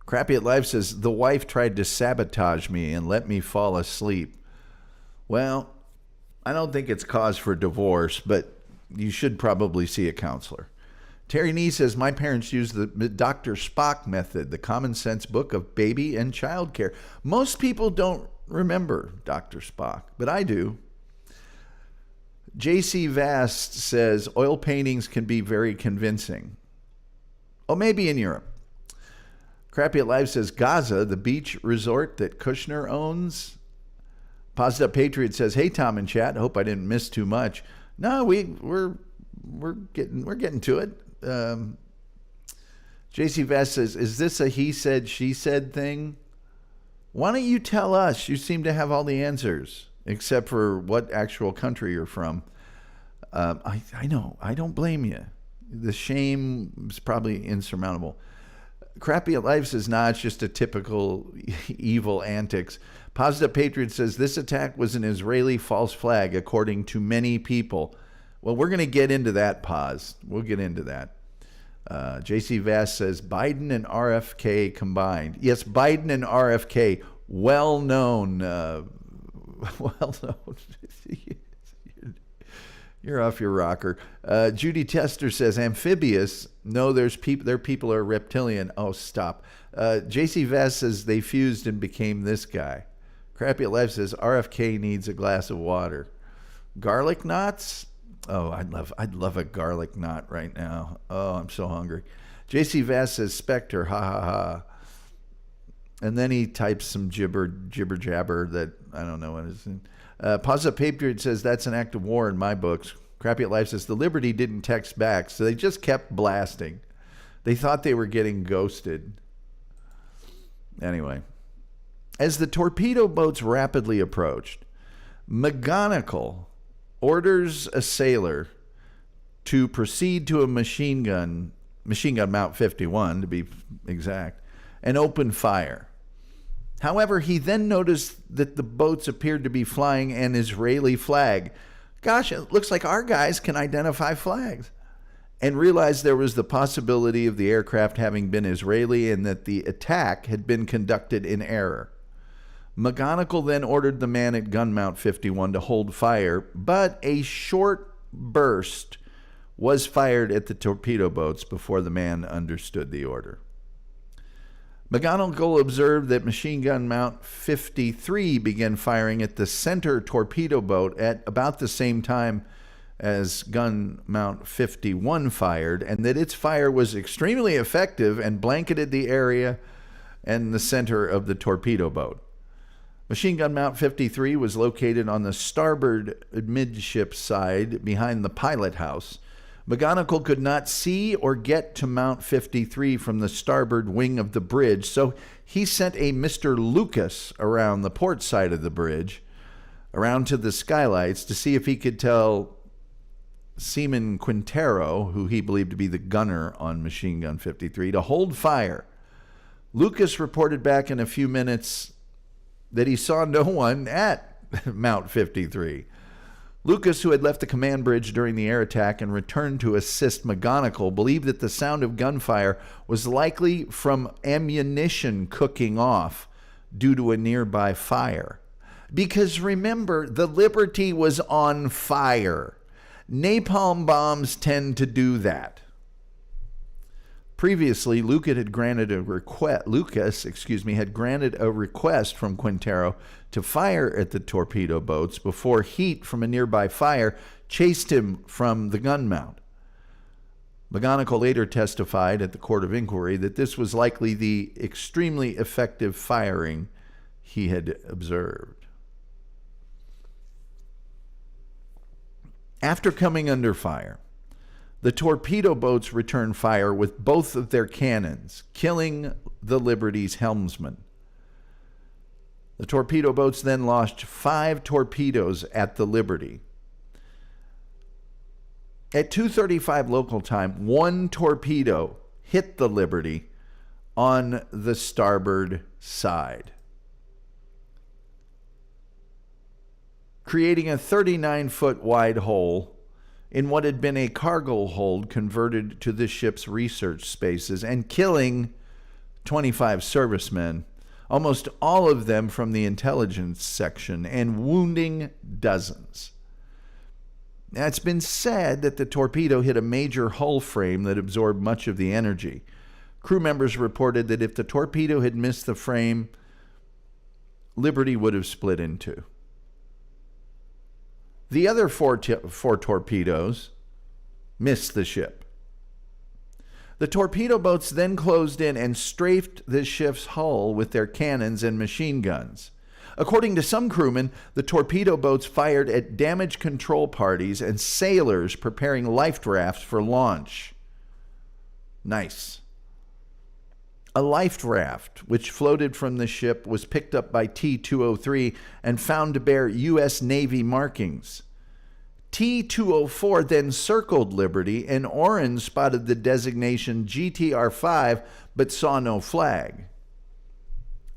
Crappy at Life says, the wife tried to sabotage me and let me fall asleep. Well, I don't think it's cause for divorce, but you should probably see a counselor. Terry Nee says, my parents used the Dr. Spock method, the common sense book of baby and child care. Most people don't remember Dr. Spock, but I do. J.C. Vast says, oil paintings can be very convincing. Oh, maybe in Europe. Crappy at Life says, Gaza, the beach resort that Kushner owns. Paused Up Patriot says, hey, Tom and chat, hope I didn't miss too much. No, we're we're getting to it. JC Vest says, is this a he said, she said thing? Why don't you tell us? You seem to have all the answers, except for what actual country you're from. I know. I don't blame you. The shame is probably insurmountable. Crappy at Life says, nah, it's just a typical evil antics. Positive Patriot says, this attack was an Israeli false flag, according to many people. Well, we're going to get into that, Paz. We'll get into that. JC Vass says, Biden and RFK combined. Yes, Biden and RFK, well known. You're off your rocker. Judy Tester says, amphibious. No, their people are reptilian. Oh, stop. JC Vass says, they fused and became this guy. Crappy at Life says, RFK needs a glass of water. Garlic knots? Oh, I'd love a garlic knot right now. Oh, I'm so hungry. JC Vass says, Spectre, ha ha ha. And then he types some jibber jabber that I don't know what it is. Positive Patriot says, that's an act of war in my books. Crappy at Life says, the Liberty didn't text back, so they just kept blasting. They thought they were getting ghosted. Anyway, as the torpedo boats rapidly approached, McGonigal orders a sailor to proceed to a machine gun Mount 51 to be exact, and open fire. However, he then noticed that the boats appeared to be flying an Israeli flag. Gosh, it looks like our guys can identify flags. And realized there was the possibility of the aircraft having been Israeli and that the attack had been conducted in error. McGonigal then ordered the man at gun Mount 51 to hold fire, but a short burst was fired at the torpedo boats before the man understood the order. McGonigal observed that machine gun Mount 53 began firing at the center torpedo boat at about the same time as gun Mount 51 fired, and that its fire was extremely effective and blanketed the area and the center of the torpedo boat. Machine gun Mount 53 was located on the starboard midship side behind the pilot house. McGonigal could not see or get to Mount 53 from the starboard wing of the bridge, so he sent a Mr. Lucas around the port side of the bridge, around to the skylights, to see if he could tell Seaman Quintero, who he believed to be the gunner on Machine Gun 53, to hold fire. Lucas reported back in a few minutes that he saw no one at Mount 53. Lucas, who had left the command bridge during the air attack and returned to assist McGonigal, believed that the sound of gunfire was likely from ammunition cooking off due to a nearby fire. Because remember, the Liberty was on fire. Napalm bombs tend to do that. Previously, Lucas had granted a request from Quintero to fire at the torpedo boats before heat from a nearby fire chased him from the gun mount. McGonigal later testified at the court of inquiry that this was likely the extremely effective firing he had observed. After coming under fire, the torpedo boats returned fire with both of their cannons, killing the Liberty's helmsman. The torpedo boats then launched 5 torpedoes at the Liberty. At 2:35 local time, 1 torpedo hit the Liberty on the starboard side, creating a 39-foot wide hole in what had been a cargo hold converted to the ship's research spaces, and killing 25 servicemen, almost all of them from the intelligence section, and wounding dozens. Now, it's been said that the torpedo hit a major hull frame that absorbed much of the energy. Crew members reported that if the torpedo had missed the frame, Liberty would have split in two. The other four torpedoes missed the ship. The torpedo boats then closed in and strafed the ship's hull with their cannons and machine guns. According to some crewmen, the torpedo boats fired at damage control parties and sailors preparing life rafts for launch. Nice. A life raft, which floated from the ship, was picked up by T-203 and found to bear U.S. Navy markings. T-204 then circled Liberty, and Oren spotted the designation GTR-5 but saw no flag.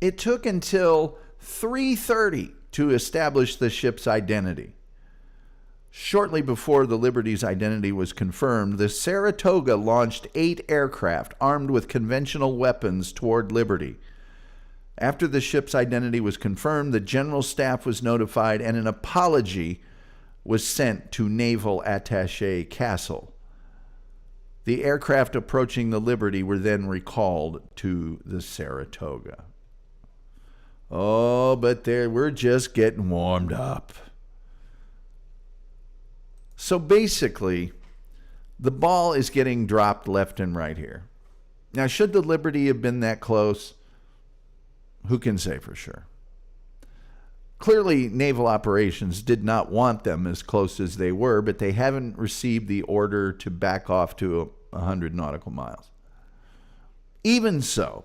It took until 3:30 to establish the ship's identity. Shortly before the Liberty's identity was confirmed, the Saratoga launched 8 aircraft armed with conventional weapons toward Liberty. After the ship's identity was confirmed, the General Staff was notified and an apology was sent to Naval Attaché Castle. The aircraft approaching the Liberty were then recalled to the Saratoga. Oh, but we're just getting warmed up. So basically, the ball is getting dropped left and right here. Now, should the Liberty have been that close? Who can say for sure? Clearly, naval operations did not want them as close as they were, but they haven't received the order to back off to 100 nautical miles. Even so,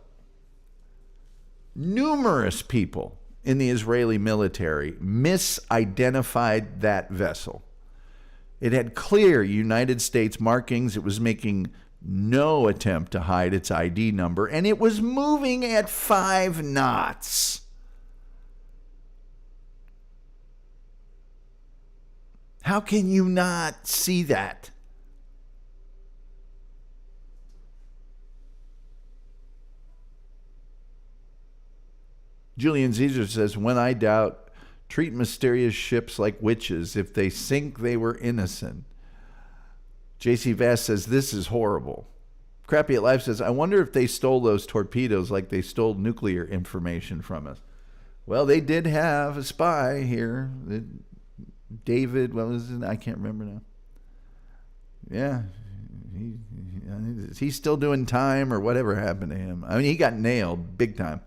numerous people in the Israeli military misidentified that vessel. It had clear United States markings. It was making no attempt to hide its ID number, and it was moving at 5 knots. How can you not see that? Julian Caesar says, when I doubt, treat mysterious ships like witches. If they sink, they were innocent. J.C. Vass says, this is horrible. Crappy at Life says, I wonder if they stole those torpedoes like they stole nuclear information from us. Well, they did have a spy here. David, what was it? I can't remember now. Yeah. He's still doing time or whatever happened to him. I mean, he got nailed big time.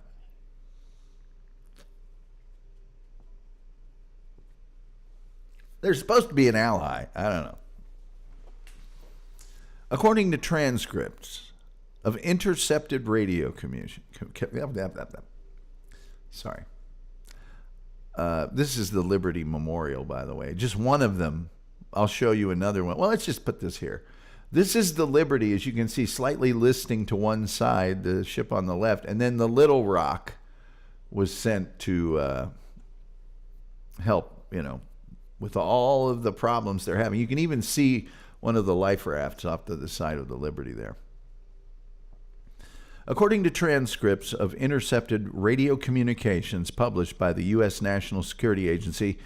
They're supposed to be an ally. I don't know. According to transcripts of intercepted radio communication. Sorry. This is the Liberty Memorial, by the way. Just one of them. I'll show you another one. Well, let's just put this here. This is the Liberty, as you can see, slightly listing to one side, the ship on the left. And then the Little Rock was sent to help, with all of the problems they're having. You can even see one of the life rafts off to the side of the Liberty there. According to transcripts of intercepted radio communications published by the U.S. National Security Agency,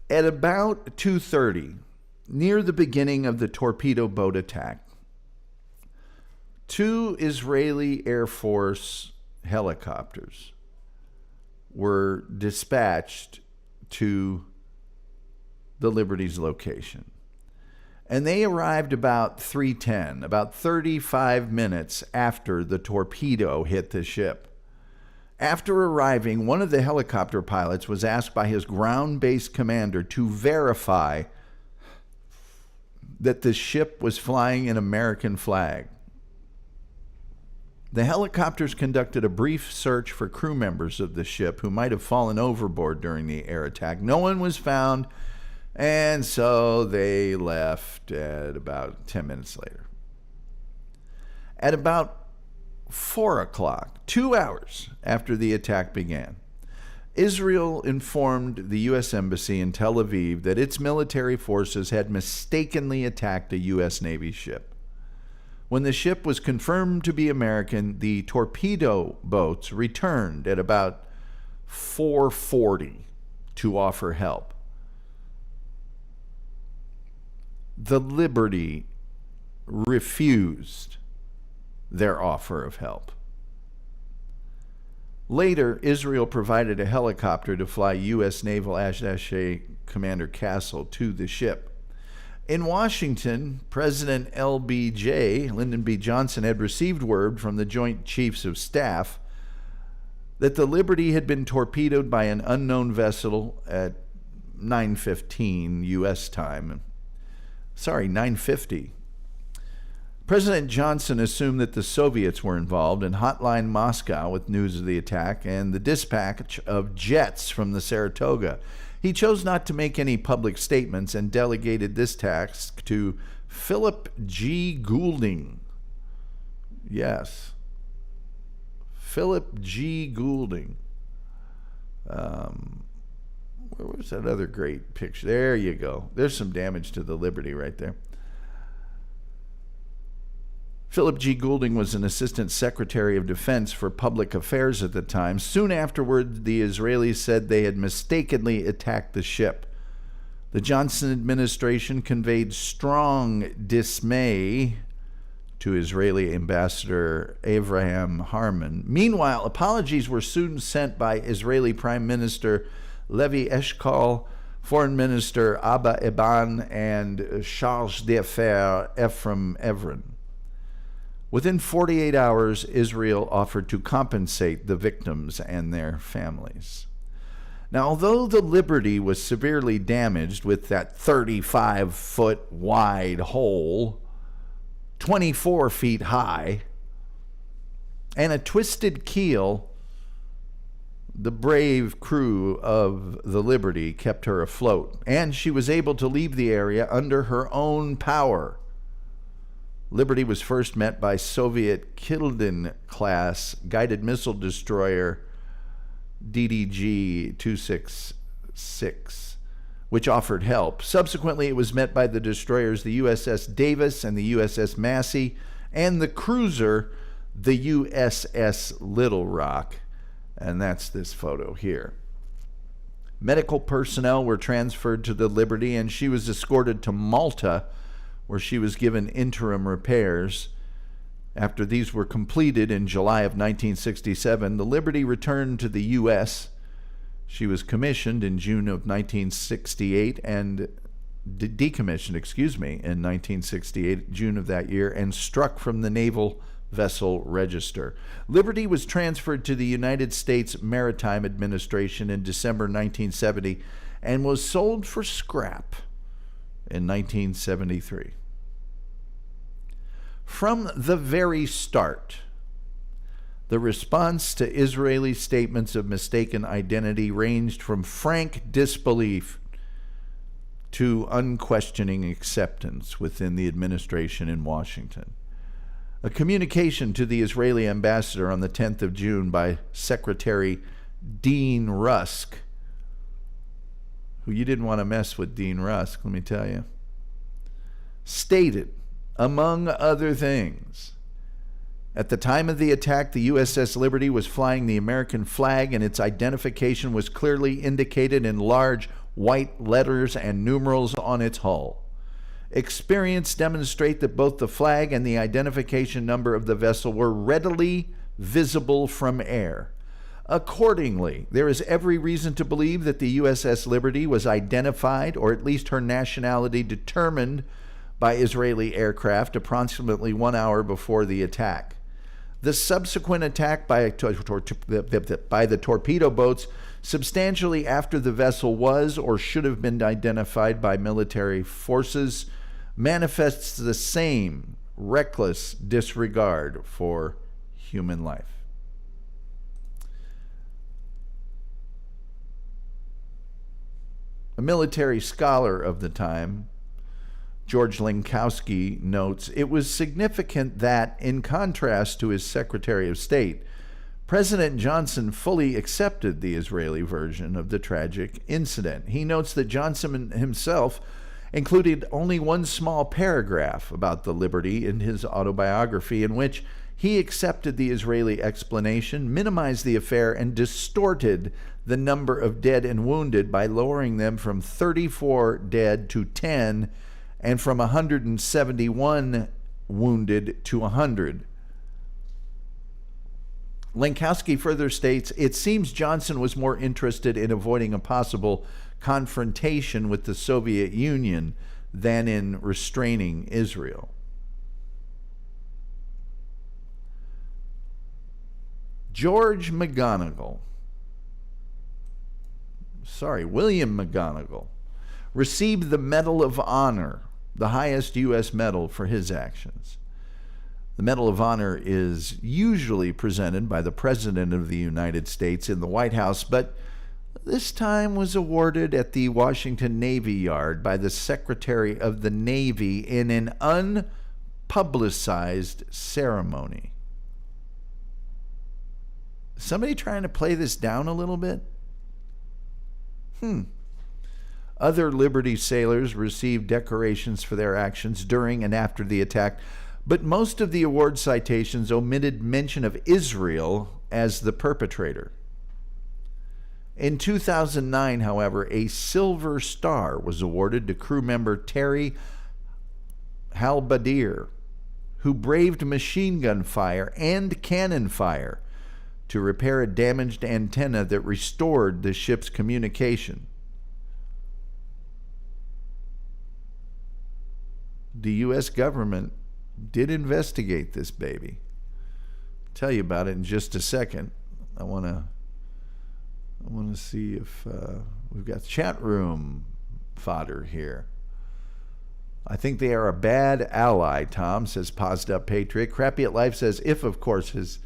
at about 2:30, near the beginning of the torpedo boat attack, 2 Israeli Air Force helicopters were dispatched to the Liberty's location. And they arrived about 3:10, about 35 minutes after the torpedo hit the ship. After arriving, one of the helicopter pilots was asked by his ground-based commander to verify that the ship was flying an American flag. The helicopters conducted a brief search for crew members of the ship who might have fallen overboard during the air attack. No one was found, and so they left at about 10 minutes later. At about 4 o'clock, 2 hours after the attack began, Israel informed the U.S. Embassy in Tel Aviv that its military forces had mistakenly attacked a U.S. Navy ship. When the ship was confirmed to be American, the torpedo boats returned at about 4:40 to offer help. The Liberty refused their offer of help. Later, Israel provided a helicopter to fly U.S. Naval Attaché Commander Castle to the ship. In Washington, President LBJ, Lyndon B. Johnson, had received word from the Joint Chiefs of Staff that the Liberty had been torpedoed by an unknown vessel at 9:15 U.S. time. Sorry, 9:50. President Johnson assumed that the Soviets were involved and hotlined Moscow with news of the attack and the dispatch of jets from the Saratoga. He chose not to make any public statements and delegated this task to Philip G. Goulding. Yes. Philip G. Goulding. Where was that other great picture? There you go. There's some damage to the Liberty right there. Philip G. Goulding was an assistant secretary of defense for public affairs at the time. Soon afterward, the Israelis said they had mistakenly attacked the ship. The Johnson administration conveyed strong dismay to Israeli Ambassador Avraham Harman. Meanwhile, apologies were soon sent by Israeli Prime Minister Levi Eshkol, Foreign Minister Abba Eban, and Charge d'Affaires Ephraim Evren. Within 48 hours, Israel offered to compensate the victims and their families. Now, although the Liberty was severely damaged with that 35-foot wide hole, 24 feet high, and a twisted keel, the brave crew of the Liberty kept her afloat, and she was able to leave the area under her own power. Liberty was first met by Soviet Kildin-class guided missile destroyer DDG-266, which offered help. Subsequently, it was met by the destroyers the USS Davis and the USS Massey, and the cruiser, the USS Little Rock. And that's this photo here. Medical personnel were transferred to the Liberty, and she was escorted to Malta, where she was given interim repairs. After these were completed in July of 1967, the Liberty returned to the U.S. She was commissioned in June of 1968 and decommissioned, in 1968, June of that year, and struck from the Naval Vessel Register. Liberty was transferred to the United States Maritime Administration in December 1970 and was sold for scrap in 1973. From the very start, the response to Israeli statements of mistaken identity ranged from frank disbelief to unquestioning acceptance within the administration in Washington. A communication to the Israeli ambassador on the 10th of June by Secretary Dean Rusk, who you didn't want to mess with Dean Rusk, let me tell you, stated, among other things, at the time of the attack, the USS Liberty was flying the American flag, and its identification was clearly indicated in large white letters and numerals on its hull. Experience demonstrate that both the flag and the identification number of the vessel were readily visible from air. Accordingly, there is every reason to believe that the USS Liberty was identified, or at least her nationality determined, by Israeli aircraft approximately 1 hour before the attack. The subsequent attack by the torpedo boats substantially after the vessel was or should have been identified by military forces manifests the same reckless disregard for human life. A military scholar of the time, George Lenkowski, notes, it was significant that, in contrast to his Secretary of State, President Johnson fully accepted the Israeli version of the tragic incident. He notes that Johnson himself included only one small paragraph about the Liberty in his autobiography, in which he accepted the Israeli explanation, minimized the affair, and distorted the number of dead and wounded by lowering them from 34 dead to 10 and from 171 wounded to 100. Lenkowski further states, it seems Johnson was more interested in avoiding a possible confrontation with the Soviet Union than in restraining Israel. William McGonigal received the Medal of Honor, the highest U.S. medal for his actions. The Medal of Honor is usually presented by the President of the United States in the White House, but this time was awarded at the Washington Navy Yard by the Secretary of the Navy in an unpublicized ceremony. Somebody trying to play this down a little bit? Other Liberty sailors received decorations for their actions during and after the attack, but most of the award citations omitted mention of Israel as the perpetrator. In 2009, however, a Silver Star was awarded to crew member Terry Halbadir, who braved machine gun fire and cannon fire to repair a damaged antenna that restored the ship's communication. The U.S. government did investigate this baby. I'll tell you about it in just a second. I want to see if we've got chat room fodder here. I think they are a bad ally, Tom, says Paused Up Patriot. Crappy at Life says, if, of course, his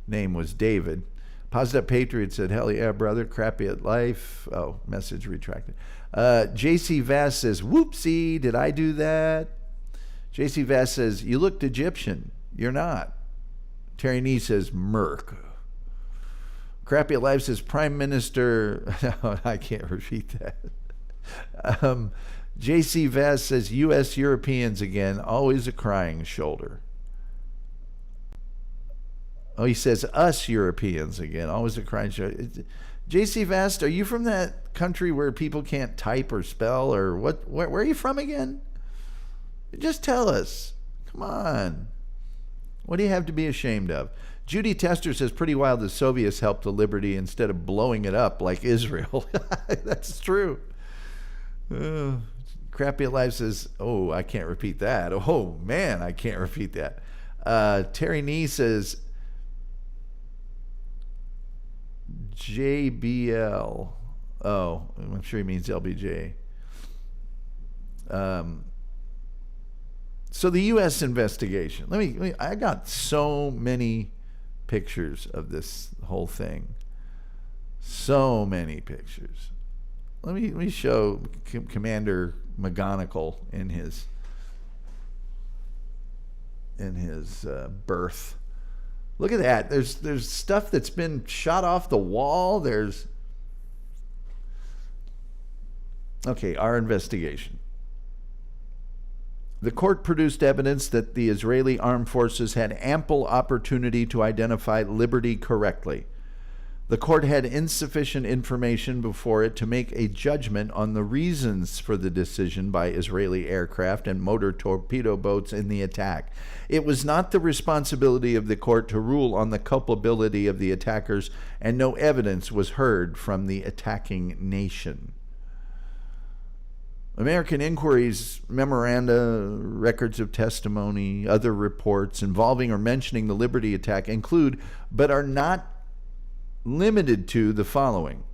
name was David. Paused Up Patriot said, hell yeah, brother. Crappy at Life. Oh, message retracted. JC Vass says, whoopsie, did I do that? JC Vass says, you looked Egyptian. You're not. Terry Nee says, Merc. Crappy at Life says, Prime Minister. No, I can't repeat that. JC Vass says, U.S. Europeans again, always a crying shoulder. Oh, he says, us Europeans again, always a crying shoulder. JC Vass, are you from that country where people can't type or spell, or what? Where are you from again? Just tell us. Come on. What do you have to be ashamed of? Judy Tester says, pretty wild the Soviets helped the Liberty instead of blowing it up like Israel. That's true. Crappy at Life says, oh, I can't repeat that. Oh, man, I can't repeat that. Terry Nee says, JBL. Oh, I'm sure he means LBJ. So the U.S. investigation. I got so many pictures of this whole thing. So many pictures. Let me show Commander McGonigal in his berth. Look at that. There's stuff that's been shot off the wall. Our investigation. The court produced evidence that the Israeli armed forces had ample opportunity to identify Liberty correctly. The court had insufficient information before it to make a judgment on the reasons for the decision by Israeli aircraft and motor torpedo boats in the attack. It was not the responsibility of the court to rule on the culpability of the attackers, and no evidence was heard from the attacking nation. American inquiries, memoranda, records of testimony, other reports involving or mentioning the Liberty attack include, but are not limited to, the following.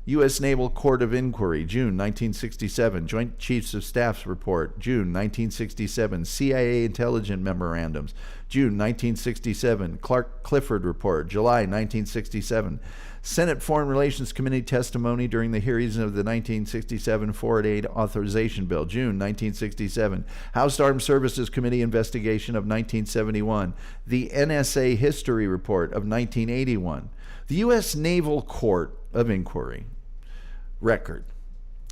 U.S. Naval Court of Inquiry, June 1967. Joint Chiefs of Staff's report, June 1967. CIA intelligence memorandums, June 1967. Clark Clifford report, July 1967. Senate Foreign Relations Committee testimony during the hearings of the 1967 Foreign Aid Authorization Bill, June 1967. House Armed Services Committee investigation of 1971. The NSA history report of 1981. The U.S. Naval Court of Inquiry record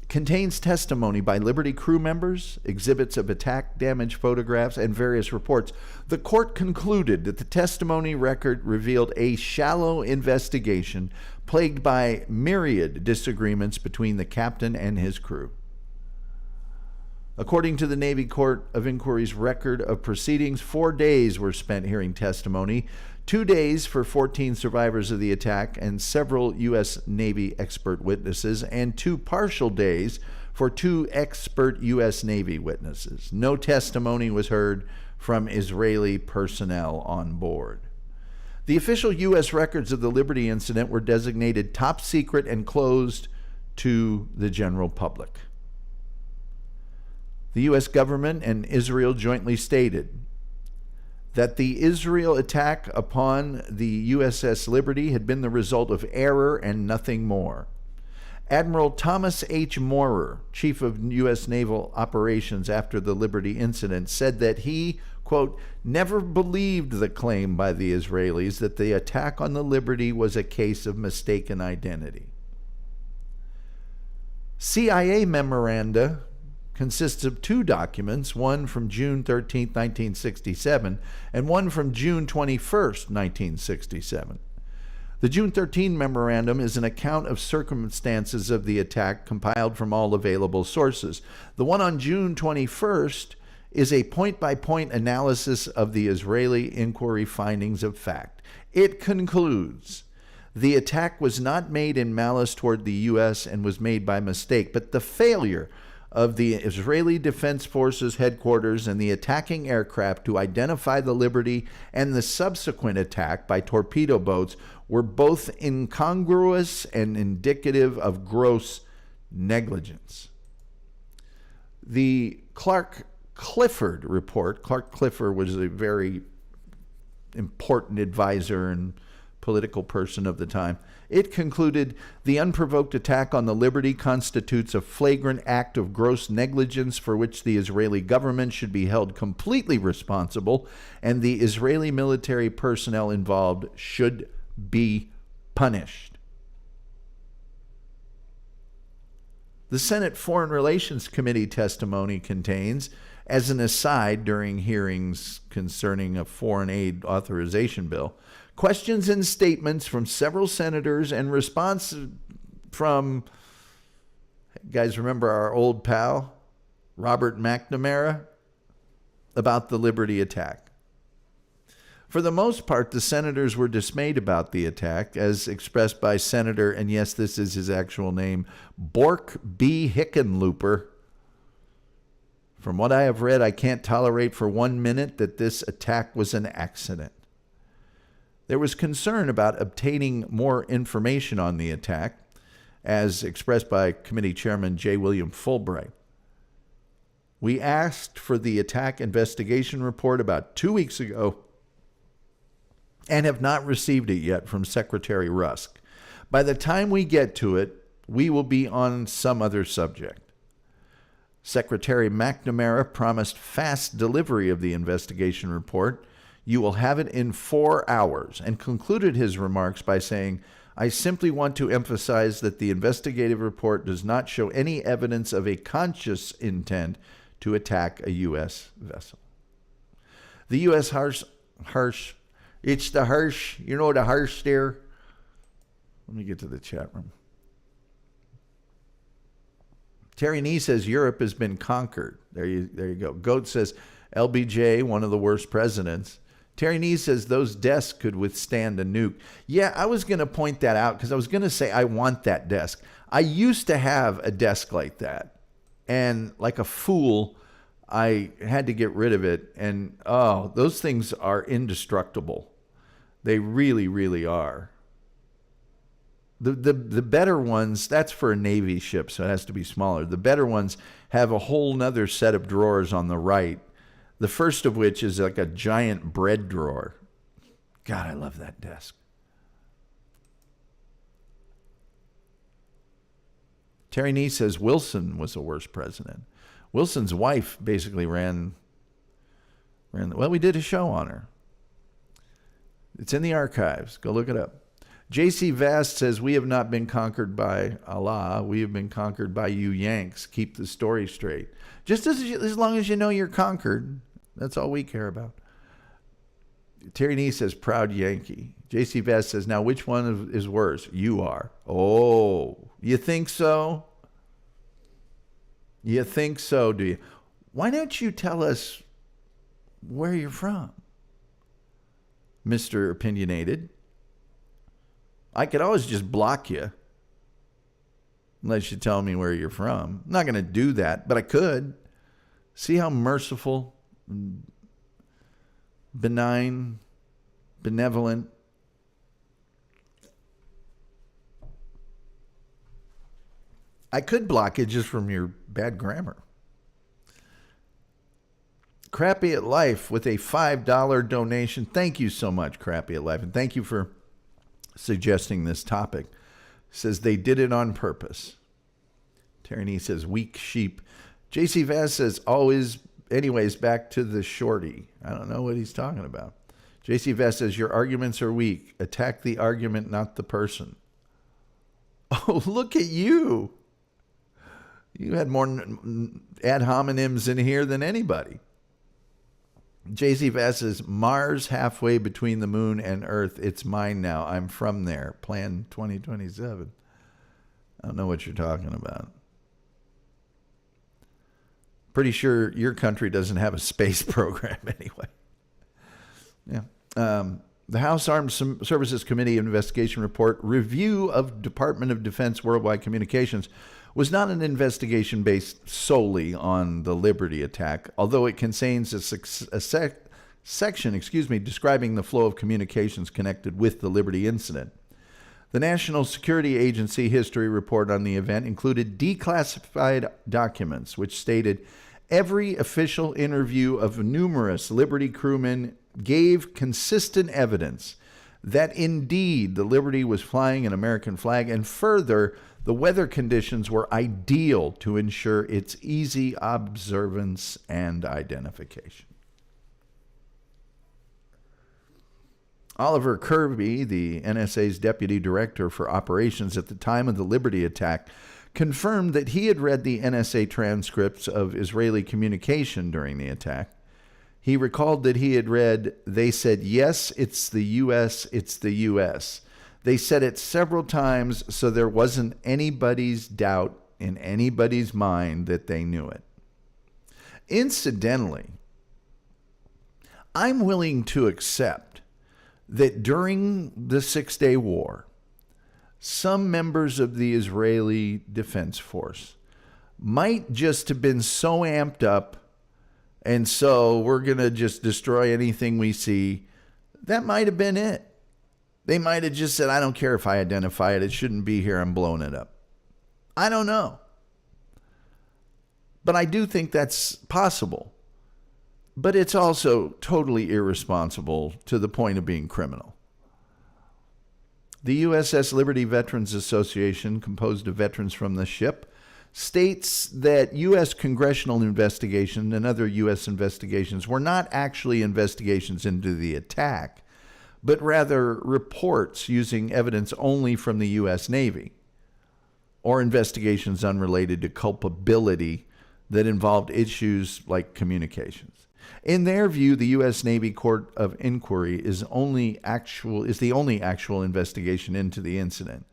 contains testimony by Liberty crew members, exhibits of attack damage photographs, and various reports. The court concluded that the testimony record revealed a shallow investigation plagued by myriad disagreements between the captain and his crew. According to the Navy Court of Inquiry's record of proceedings, 4 days were spent hearing testimony, 2 days for 14 survivors of the attack and several U.S. Navy expert witnesses, and 2 partial days for 2 expert U.S. Navy witnesses. No testimony was heard from Israeli personnel on board. The official U.S. records of the Liberty incident were designated top secret and closed to the general public. The U.S. government and Israel jointly stated that the Israel attack upon the USS Liberty had been the result of error and nothing more. Admiral Thomas H. Moorer, chief of U.S. naval operations after the Liberty incident, said that he, quote, never believed the claim by the Israelis that the attack on the Liberty was a case of mistaken identity. CIA memoranda consists of two documents, one from June 13, 1967, and one from June 21, 1967. The June 13 memorandum is an account of circumstances of the attack compiled from all available sources. The one on June 21st is a point-by-point analysis of the Israeli inquiry findings of fact. It concludes, the attack was not made in malice toward the U.S. and was made by mistake, but the failure of the Israeli Defense Forces headquarters and the attacking aircraft to identify the Liberty and the subsequent attack by torpedo boats were both incongruous and indicative of gross negligence. The Clark Clifford report, Clark Clifford was a very important advisor and political person of the time. It concluded the unprovoked attack on the Liberty constitutes a flagrant act of gross negligence for which the Israeli government should be held completely responsible, and the Israeli military personnel involved should be punished. The Senate Foreign Relations Committee testimony contains, as an aside during hearings concerning a foreign aid authorization bill, questions and statements from several senators and response from, guys remember our old pal, Robert McNamara, about the Liberty attack. For the most part, the senators were dismayed about the attack, as expressed by Senator, and yes, this is his actual name, Bork B. Hickenlooper. From what I have read, I can't tolerate for 1 minute that this attack was an accident. There was concern about obtaining more information on the attack, as expressed by Committee Chairman J. William Fulbright. We asked for the attack investigation report about 2 weeks ago and have not received it yet from Secretary Rusk. By the time we get to it, we will be on some other subject. Secretary McNamara promised fast delivery of the investigation report. You will have it in 4 hours, and concluded his remarks by saying, I simply want to emphasize that the investigative report does not show any evidence of a conscious intent to attack a U.S. vessel. The U.S. harsh, it's the harsh, you know the harsh there? Let me get to the chat room. Terry Nee says Europe has been conquered. There you go. Goat says LBJ, one of the worst presidents. Terry Nee says those desks could withstand a nuke. Yeah, I was going to point that out because I was going to say I want that desk. I used to have a desk like that. And like a fool, I had to get rid of it. And oh, those things are indestructible. They really, really are. The better ones, that's for a Navy ship, so it has to be smaller. The better ones have a whole nother set of drawers on the right. The first of which is like a giant bread drawer. God, I love that desk. Terry Nee says Wilson was the worst president. Wilson's wife basically ran well, we did a show on her. It's in the archives. Go look it up. J.C. Vast says, we have not been conquered by Allah. We have been conquered by you Yanks. Keep the story straight. Just as long as you know you're conquered. That's all we care about. Terry Nee says, proud Yankee. J.C. Vast says, now which one is worse? You are. Oh, you think so? You think so, do you? Why don't you tell us where you're from, Mr. Opinionated? I could always just block you unless you tell me where you're from. I'm not going to do that, but I could. See how merciful, benign, benevolent I could block it just from your bad grammar. Crappy at Life with a $5 donation. Thank you so much, Crappy at Life. And thank you for suggesting this topic. Says they did it on purpose. Tyranny says weak sheep. JC Vaz says always, anyways, back to the shorty. I don't know what he's talking about. JC Vaz says your arguments are weak. Attack the argument, not the person. Oh, look at you. You had more ad hominems in here than anybody. JC Vaz says, Mars halfway between the moon and Earth. It's mine now. I'm from there. Plan 2027. I don't know what you're talking about. Pretty sure your country doesn't have a space program anyway. Yeah. The House Armed Services Committee Investigation Report Review of Department of Defense Worldwide Communications was not an investigation based solely on the Liberty attack, although it contains a section describing the flow of communications connected with the Liberty incident. The National Security Agency history report on the event included declassified documents, which stated every official interview of numerous Liberty crewmen gave consistent evidence that indeed the Liberty was flying an American flag, and further, the weather conditions were ideal to ensure its easy observance and identification. Oliver Kirby, the NSA's deputy director for operations at the time of the Liberty attack, confirmed that he had read the NSA transcripts of Israeli communication during the attack. He recalled that he had read, they said, yes, it's the U.S., it's the U.S. They said it several times, so there wasn't anybody's doubt in anybody's mind that they knew it. Incidentally, I'm willing to accept that during the Six-Day War, some members of the Israeli Defense Force might just have been so amped up, and so we're going to just destroy anything we see. That might have been it. They might have just said, I don't care if I identify it. It shouldn't be here. I'm blowing it up. I don't know. But I do think that's possible. But it's also totally irresponsible to the point of being criminal. The USS Liberty Veterans Association, composed of veterans from the ship, states that U.S. congressional investigation and other U.S. investigations were not actually investigations into the attack, but rather reports using evidence only from the U.S. Navy, or investigations unrelated to culpability that involved issues like communications. In their view, the U.S. Navy Court of Inquiry is the only actual investigation into the incident.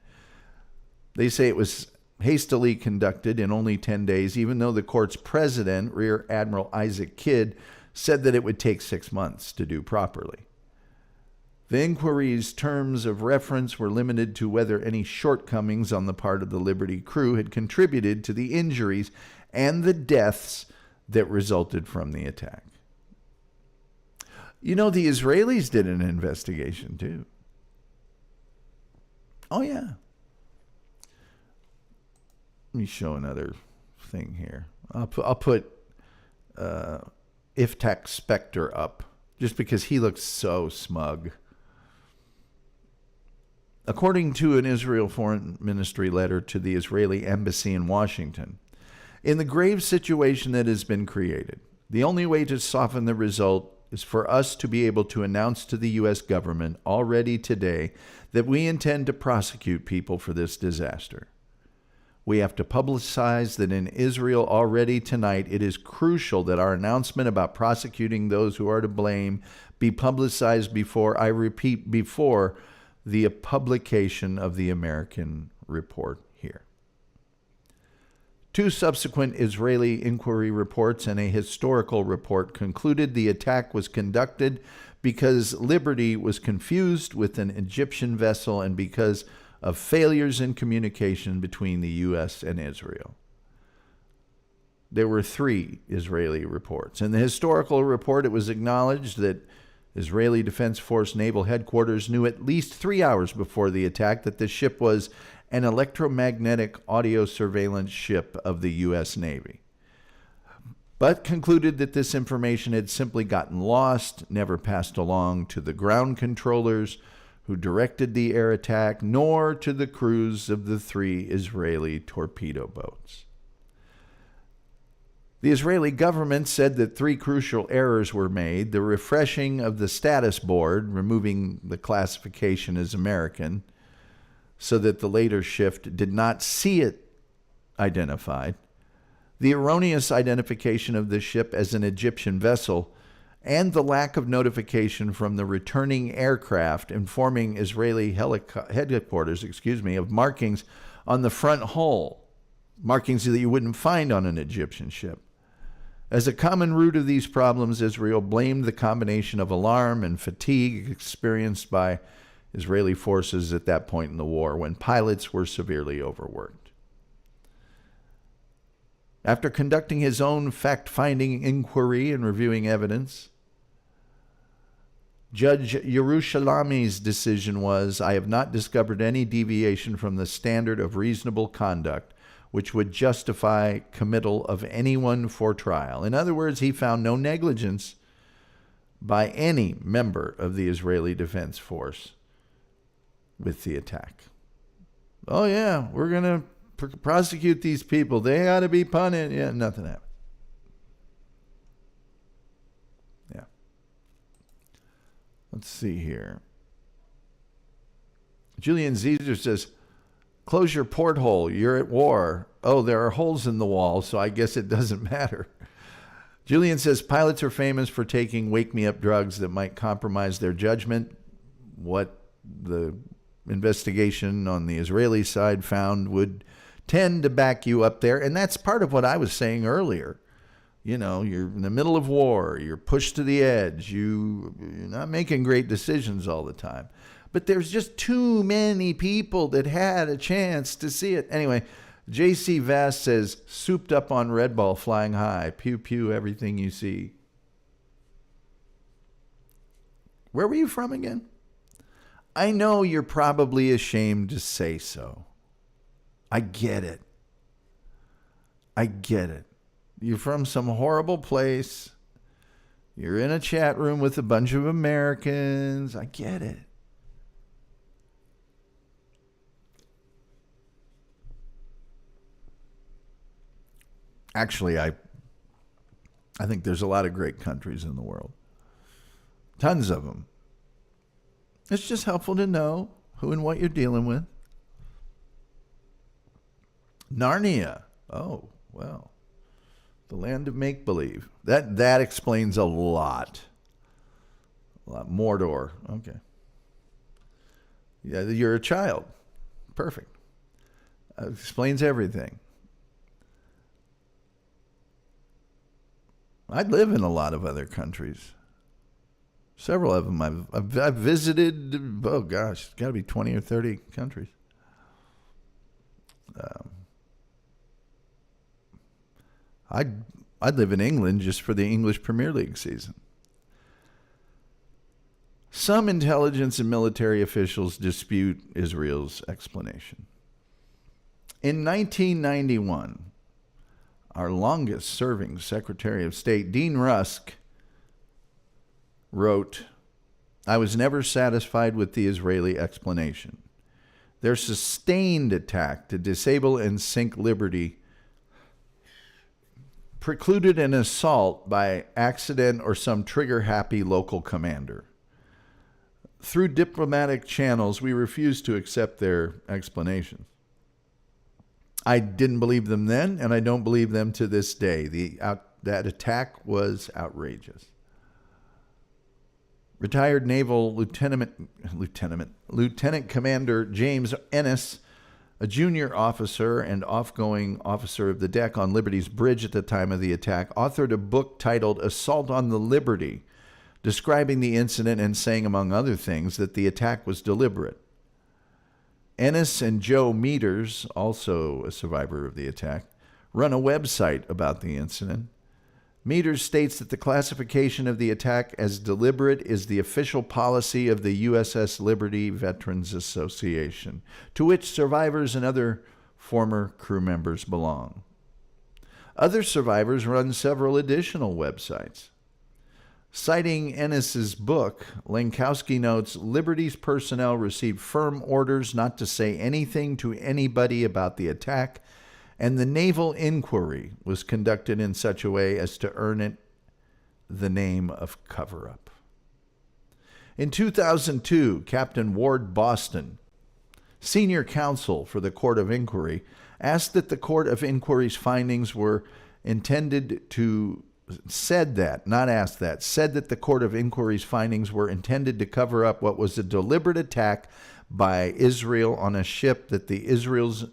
They say it was hastily conducted in only 10 days, even though the court's president, Rear Admiral Isaac Kidd, said that it would take 6 months to do properly. The inquiry's terms of reference were limited to whether any shortcomings on the part of the Liberty crew had contributed to the injuries and the deaths that resulted from the attack. You know, the Israelis did an investigation too. Oh, yeah. Let me show another thing here. I'll put Iftach Spector up just because he looks so smug. According to an Israel Foreign Ministry letter to the Israeli embassy in Washington, in the grave situation that has been created, the only way to soften the result is for us to be able to announce to the U.S. government already today that we intend to prosecute people for this disaster. We have to publicize that in Israel already tonight, it is crucial that our announcement about prosecuting those who are to blame be publicized before, I repeat, before the publication of the American report here. 2 subsequent Israeli inquiry reports and a historical report concluded the attack was conducted because Liberty was confused with an Egyptian vessel and because of failures in communication between the U.S. and Israel. There were 3 Israeli reports. In the historical report, it was acknowledged that Israeli Defense Force Naval Headquarters knew at least 3 hours before the attack that the ship was an electromagnetic audio surveillance ship of the U.S. Navy, but concluded that this information had simply gotten lost, never passed along to the ground controllers who directed the air attack, nor to the crews of the 3 Israeli torpedo boats. The Israeli government said that 3 crucial errors were made: the refreshing of the status board, removing the classification as American, so that the later shift did not see it identified, the erroneous identification of the ship as an Egyptian vessel, and the lack of notification from the returning aircraft informing Israeli headquarters, of markings on the front hull, markings that you wouldn't find on an Egyptian ship. As a common root of these problems, Israel blamed the combination of alarm and fatigue experienced by Israeli forces at that point in the war, when pilots were severely overworked. After conducting his own fact-finding inquiry and reviewing evidence, Judge Yerushalami's decision was, "I have not discovered any deviation from the standard of reasonable conduct which would justify committal of anyone for trial." In other words, he found no negligence by any member of the Israeli Defense Force with the attack. Oh yeah, we're going to prosecute these people. They ought to be punished. Yeah, nothing happened. Yeah. Let's see here. Julian Caesar says, "Close your porthole. You're at war." Oh, there are holes in the wall, so I guess it doesn't matter. Julian says, "Pilots are famous for taking wake-me-up drugs that might compromise their judgment. What the investigation on the Israeli side found would tend to back you up there." And that's part of what I was saying earlier. You know, you're in the middle of war. You're pushed to the edge. You're not making great decisions all the time. But there's just too many people that had a chance to see it. Anyway, J.C. Vast says, "Souped up on Red Bull, flying high. Pew, pew, everything you see." Where were you from again? I know you're probably ashamed to say so. I get it. I get it. You're from some horrible place. You're in a chat room with a bunch of Americans. I get it. Actually, I think there's a lot of great countries in the world. Tons of them. It's just helpful to know who and what you're dealing with. Narnia. Oh, well. The land of make-believe. That explains a lot. A lot. Mordor. Okay. Yeah, you're a child. Perfect. Explains everything. I'd live in a lot of other countries. Several of them. I've visited, oh gosh, it's got to be 20 or 30 countries. I'd live in England just for the English Premier League season. Some intelligence and military officials dispute Israel's explanation. In 1991, our longest-serving Secretary of State, Dean Rusk, wrote, "I was never satisfied with the Israeli explanation. Their sustained attack to disable and sink Liberty precluded an assault by accident or some trigger-happy local commander. Through diplomatic channels, we refused to accept their explanations. I didn't believe them then, and I don't believe them to this day. That attack was outrageous." Retired Naval Lieutenant Commander James Ennis, a junior officer and off-going officer of the deck on Liberty's bridge at the time of the attack, authored a book titled Assault on the Liberty, describing the incident and saying, among other things, that the attack was deliberate. Ennis and Joe Meters, also a survivor of the attack, run a website about the incident. Meters states that the classification of the attack as deliberate is the official policy of the USS Liberty Veterans Association, to which survivors and other former crew members belong. Other survivors run several additional websites. Citing Ennis's book, Lenkowski notes, Liberty's personnel received firm orders not to say anything to anybody about the attack, and the naval inquiry was conducted in such a way as to earn it the name of cover-up. In 2002, Captain Ward Boston, senior counsel for the Court of Inquiry, asked that the Court of Inquiry's findings were intended to said that the Court of Inquiry's findings were intended to cover up what was a deliberate attack by Israel on a ship that the Israelis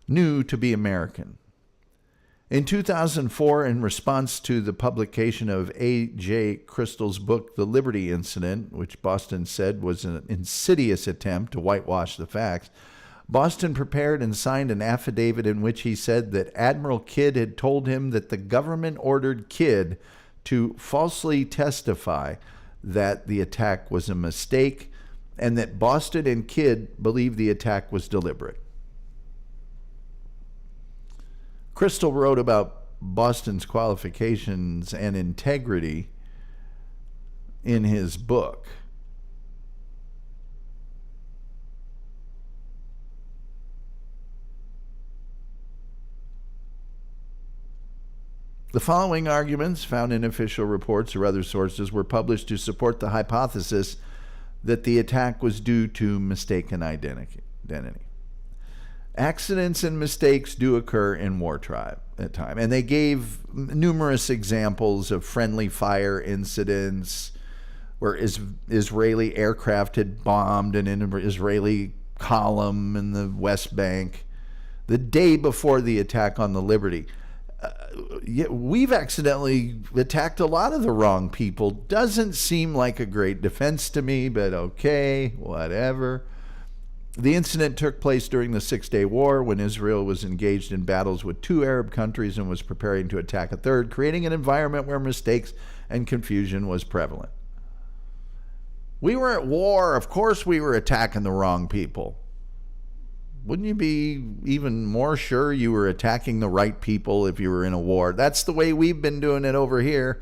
knew to be American. In 2004, in response to the publication of A.J. Crystal's book, The Liberty Incident, which Boston said was an insidious attempt to whitewash the facts, Boston prepared and signed an affidavit in which he said that Admiral Kidd had told him that the government ordered Kidd to falsely testify that the attack was a mistake and that Boston and Kidd believed the attack was deliberate. Crystal wrote about Boston's qualifications and integrity in his book. The following arguments, found in official reports or other sources, were published to support the hypothesis that the attack was due to mistaken identity. Accidents and mistakes do occur in wartime at time, and they gave numerous examples of friendly fire incidents where Israeli aircraft had bombed an Israeli column in the West Bank the day before the attack on the Liberty. We've accidentally attacked a lot of the wrong people. Doesn't seem like a great defense to me, but okay, whatever. The incident took place during the Six-Day War when Israel was engaged in battles with two Arab countries and was preparing to attack a third, creating an environment where mistakes and confusion was prevalent. We were at war. Of course we were attacking the wrong people. Wouldn't you be even more sure you were attacking the right people if you were in a war? That's the way we've been doing it over here.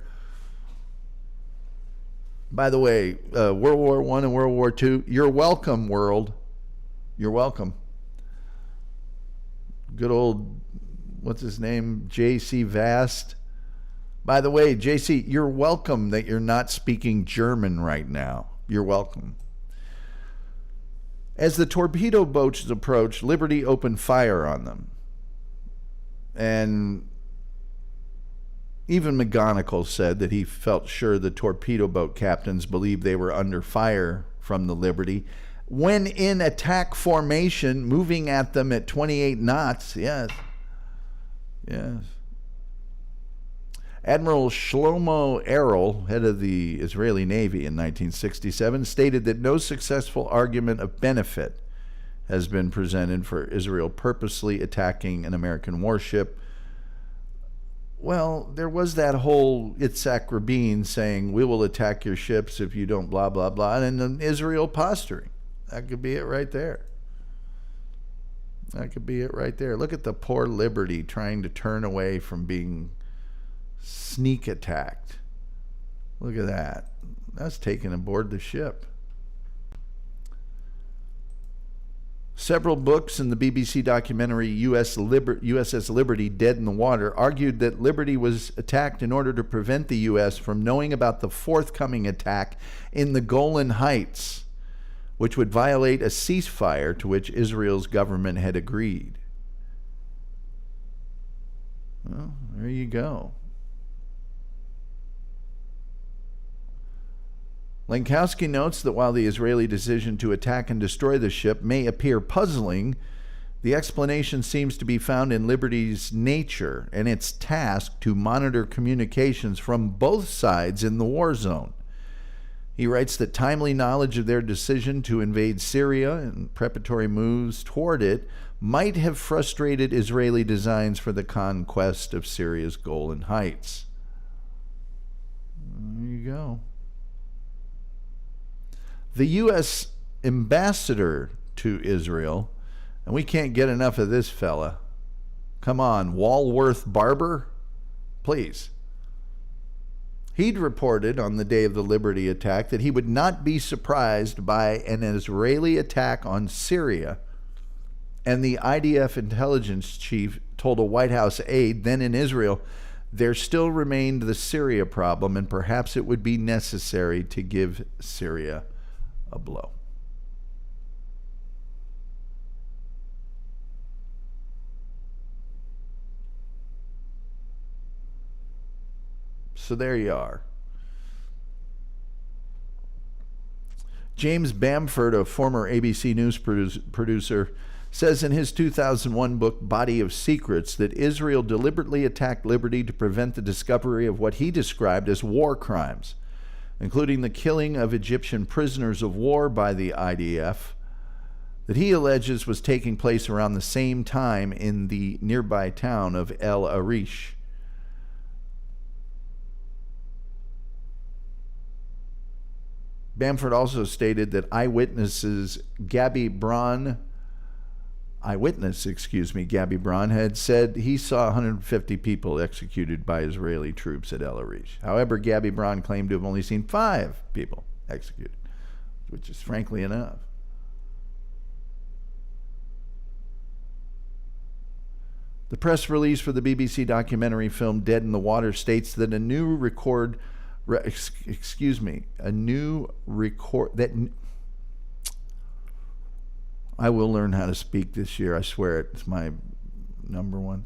By the way, World War I and World War II, you're welcome, world. You're welcome. Good old, what's his name? J.C. Vast. By the way, J.C., you're welcome that you're not speaking German right now. You're welcome. As the torpedo boats approached, Liberty opened fire on them. And even McGonigal said that he felt sure the torpedo boat captains believed they were under fire from the Liberty. When in attack formation, moving at them at 28 knots, yes. Admiral Shlomo Erel, head of the Israeli Navy in 1967, stated that no successful argument of benefit has been presented for Israel purposely attacking an American warship. Well, there was that whole Yitzhak Rabin saying, we will attack your ships if you don't blah, blah, blah, and then Israel posturing. That could be it right there. That could be it right there. Look at the poor Liberty trying to turn away from being sneak attacked. Look at that. That's taken aboard the ship. Several books in the BBC documentary USS Liberty, Dead in the Water, argued that Liberty was attacked in order to prevent the U.S. from knowing about the forthcoming attack in the Golan Heights, which would violate a ceasefire to which Israel's government had agreed. Well, there you go. Lenkowski notes that while the Israeli decision to attack and destroy the ship may appear puzzling, the explanation seems to be found in Liberty's nature and its task to monitor communications from both sides in the war zone. He writes that timely knowledge of their decision to invade Syria and preparatory moves toward it might have frustrated Israeli designs for the conquest of Syria's Golan Heights. There you go. The U.S. ambassador to Israel, and we can't get enough of this fella. Come on, Walworth Barber, please. He'd reported on the day of the Liberty attack that he would not be surprised by an Israeli attack on Syria, and the IDF intelligence chief told a White House aide then in Israel there still remained the Syria problem, and perhaps it would be necessary to give Syria a blow. So there you are. James Bamford, a former ABC News producer, says in his 2001 book, Body of Secrets, that Israel deliberately attacked Liberty to prevent the discovery of what he described as war crimes, including the killing of Egyptian prisoners of war by the IDF, that he alleges was taking place around the same time in the nearby town of El Arish. Bamford also stated that eyewitness Gabby Braun had said he saw 150 people executed by Israeli troops at El Arish. However, Gabby Braun claimed to have only seen 5 people executed, which is frankly enough. The press release for the BBC documentary film Dead in the Water states that a new record that I will learn how to speak this year. I swear it's my number one.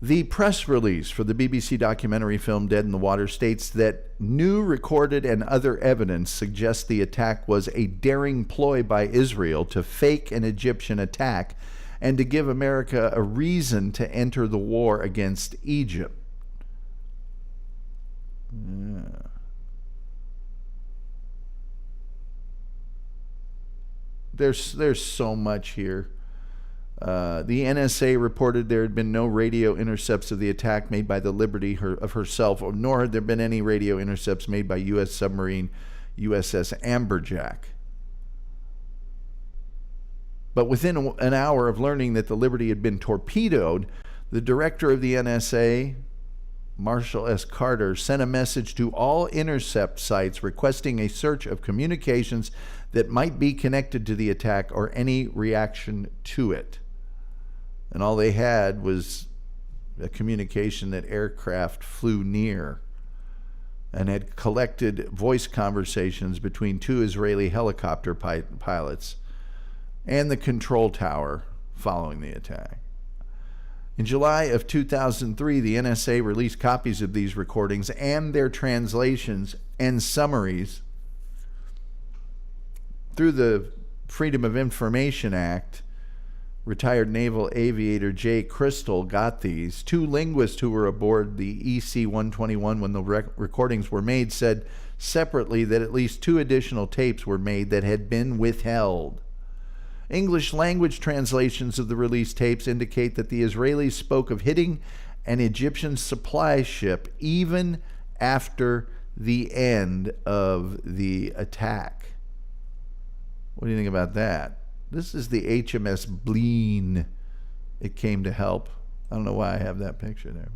The press release for the BBC documentary film Dead in the Water states that new recorded and other evidence suggests the attack was a daring ploy by Israel to fake an Egyptian attack and to give America a reason to enter the war against Egypt. Yeah. There's so much here. The NSA reported there had been no radio intercepts of the attack made by the Liberty of herself, nor had there been any radio intercepts made by U.S. submarine USS Amberjack. But within an hour of learning that the Liberty had been torpedoed, the director of the NSA, Marshall S. Carter, sent a message to all intercept sites requesting a search of communications that might be connected to the attack or any reaction to it. And all they had was a communication that aircraft flew near and had collected voice conversations between 2 Israeli helicopter pilots and the control tower following the attack. In July of 2003, the NSA released copies of these recordings and their translations and summaries. Through the Freedom of Information Act, retired naval aviator Jay Crystal got these. 2 linguists who were aboard the EC-121 when the recordings were made said separately that at least 2 additional tapes were made that had been withheld. English language translations of the released tapes indicate that the Israelis spoke of hitting an Egyptian supply ship even after the end of the attack. What do you think about that? This is the HMS Bleen. It came to help. I don't know why I have that picture there.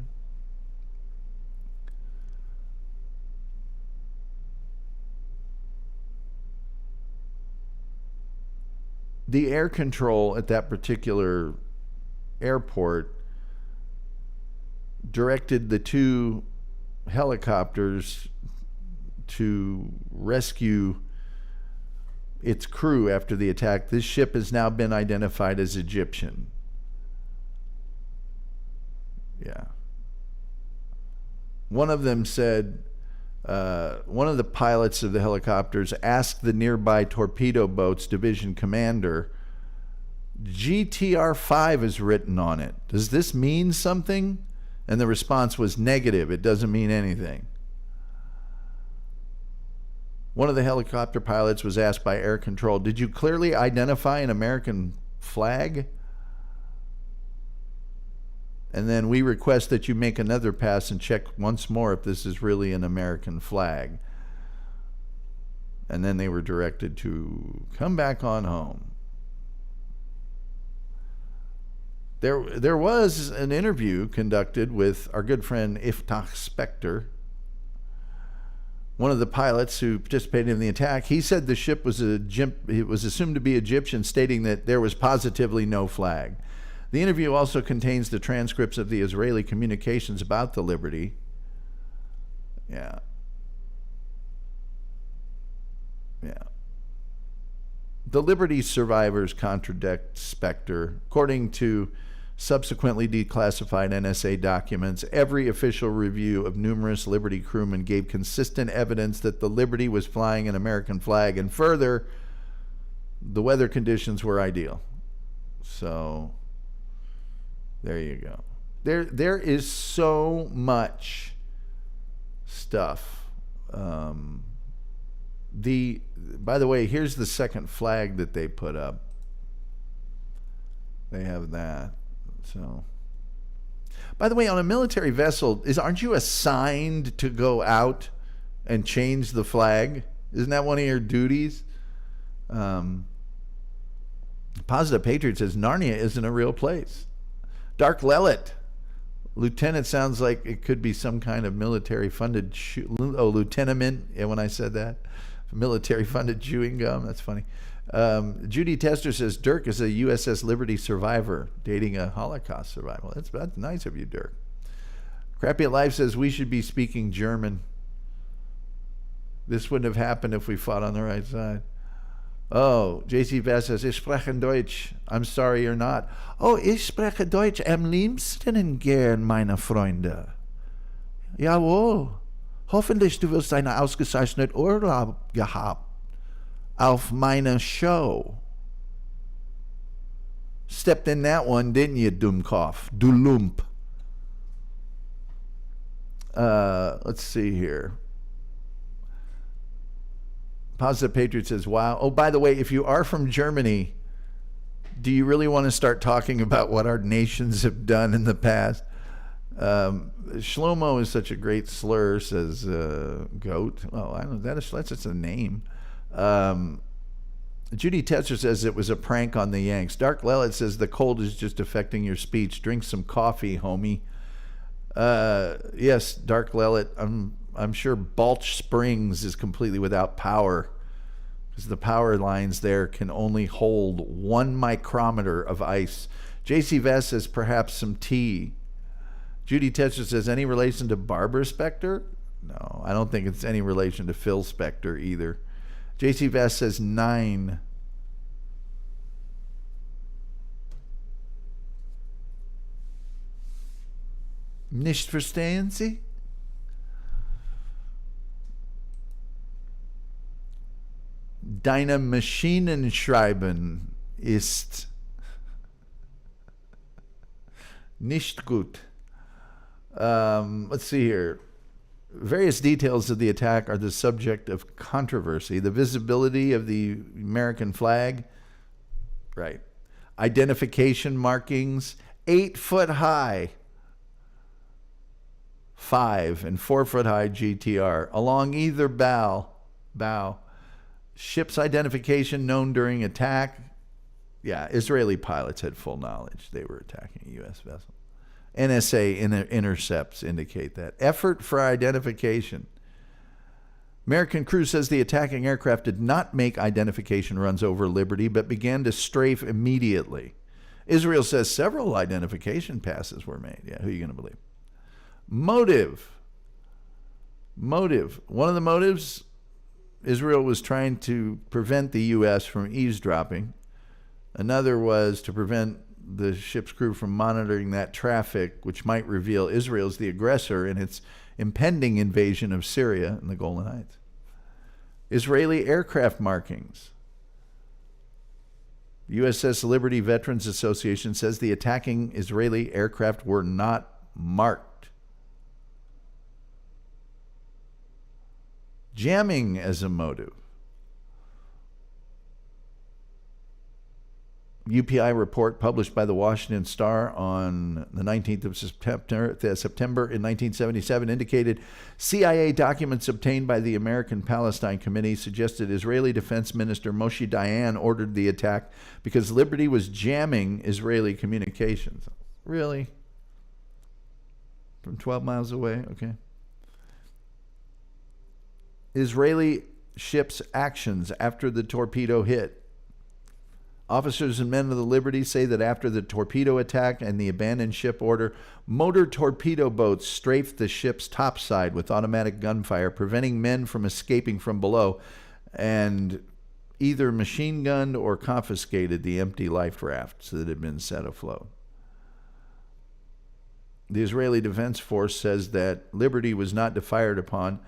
The air control at that particular airport directed the 2 helicopters to rescue its crew after the attack. This ship has now been identified as Egyptian. Yeah. One of them said, one of the pilots of the helicopters asked the nearby torpedo boat's division commander, GTR-5 is written on it. Does this mean something? And the response was negative. It doesn't mean anything. One of the helicopter pilots was asked by air control, "Did you clearly identify an American flag?" And then, "We request that you make another pass and check once more if this is really an American flag." And then they were directed to come back on home. There was an interview conducted with our good friend Iftach Spector, one of the pilots who participated in the attack. He said the ship was assumed to be Egyptian, stating that there was positively no flag. The interview also contains the transcripts of the Israeli communications about the Liberty. Yeah. The Liberty survivors contradict Spector. According to subsequently declassified NSA documents, every official review of numerous Liberty crewmen gave consistent evidence that the Liberty was flying an American flag, and further, the weather conditions were ideal. So, there you go. There is so much stuff. By the way, here's the second flag that they put up. They have that. So, by the way, on a military vessel, aren't you assigned to go out and change the flag? Isn't that one of your duties? Positive Patriot says Narnia isn't a real place. Dark Lelit, lieutenant sounds like it could be some kind of military funded lieutenant. Yeah, when I said that, military funded chewing gum. That's funny. Judy Tester says Dirk is a USS Liberty survivor dating a Holocaust survivor. That's nice of you, Dirk. Crappy at Life says we should be speaking German. This wouldn't have happened if we fought on the right side. Oh, JC Vest says, Ich spreche Deutsch. I'm sorry you're not. Oh, ich spreche Deutsch am liebsten gern, meine Freunde. Jawohl. Hoffentlich du wirst einen ausgezeichneten Urlaub gehabt auf meiner Show. Stepped in that one, didn't you, Dummkopf? Du Lump. Let's see here. Positive Patriot says, wow. Oh, by the way, if you are from Germany, do you really want to start talking about what our nations have done in the past? Shlomo is such a great slur, says Goat. Oh, I don't know. That's just a name. Judy Tetzer says it was a prank on the Yanks. Dark Lelit says the cold is just affecting your speech. Drink some coffee, homie. Yes, Dark Lelit. I'm sure Balch Springs is completely without power because the power lines there can only hold 1 micrometer of ice. JC Vest says perhaps some tea. Judy Tetcher says, any relation to Barbara Spector? No, I don't think it's any relation to Phil Spector either. JC Vest says 9. Nicht verstehen Sie? Deine Maschinenschreiben ist nicht gut. Let's see here. Various details of the attack are the subject of controversy. The visibility of the American flag, right? Identification markings, 8 foot high, 5 and 4 foot high GTR along either bow. Ship's identification known during attack. Yeah, Israeli pilots had full knowledge they were attacking a U.S. vessel. NSA intercepts indicate that. Effort for identification. American crew says the attacking aircraft did not make identification runs over Liberty, but began to strafe immediately. Israel says several identification passes were made. Yeah, who are you going to believe? Motive. One of the motives, Israel was trying to prevent the U.S. from eavesdropping. Another was to prevent the ship's crew from monitoring that traffic, which might reveal Israel as the aggressor in its impending invasion of Syria and the Golan Heights. Israeli aircraft markings. USS Liberty Veterans Association says the attacking Israeli aircraft were not marked. Jamming as a motive. UPI report published by the Washington Star on the 19th of September in 1977 indicated CIA documents obtained by the American Palestine Committee suggested Israeli Defense Minister Moshe Dayan ordered the attack because Liberty was jamming Israeli communications. Really? From 12 miles away? Okay. Israeli ship's actions after the torpedo hit. Officers and men of the Liberty say that after the torpedo attack and the abandoned ship order, motor torpedo boats strafed the ship's topside with automatic gunfire, preventing men from escaping from below, and either machine gunned or confiscated the empty life rafts that had been set afloat. The Israeli Defense Force says that Liberty was not fired upon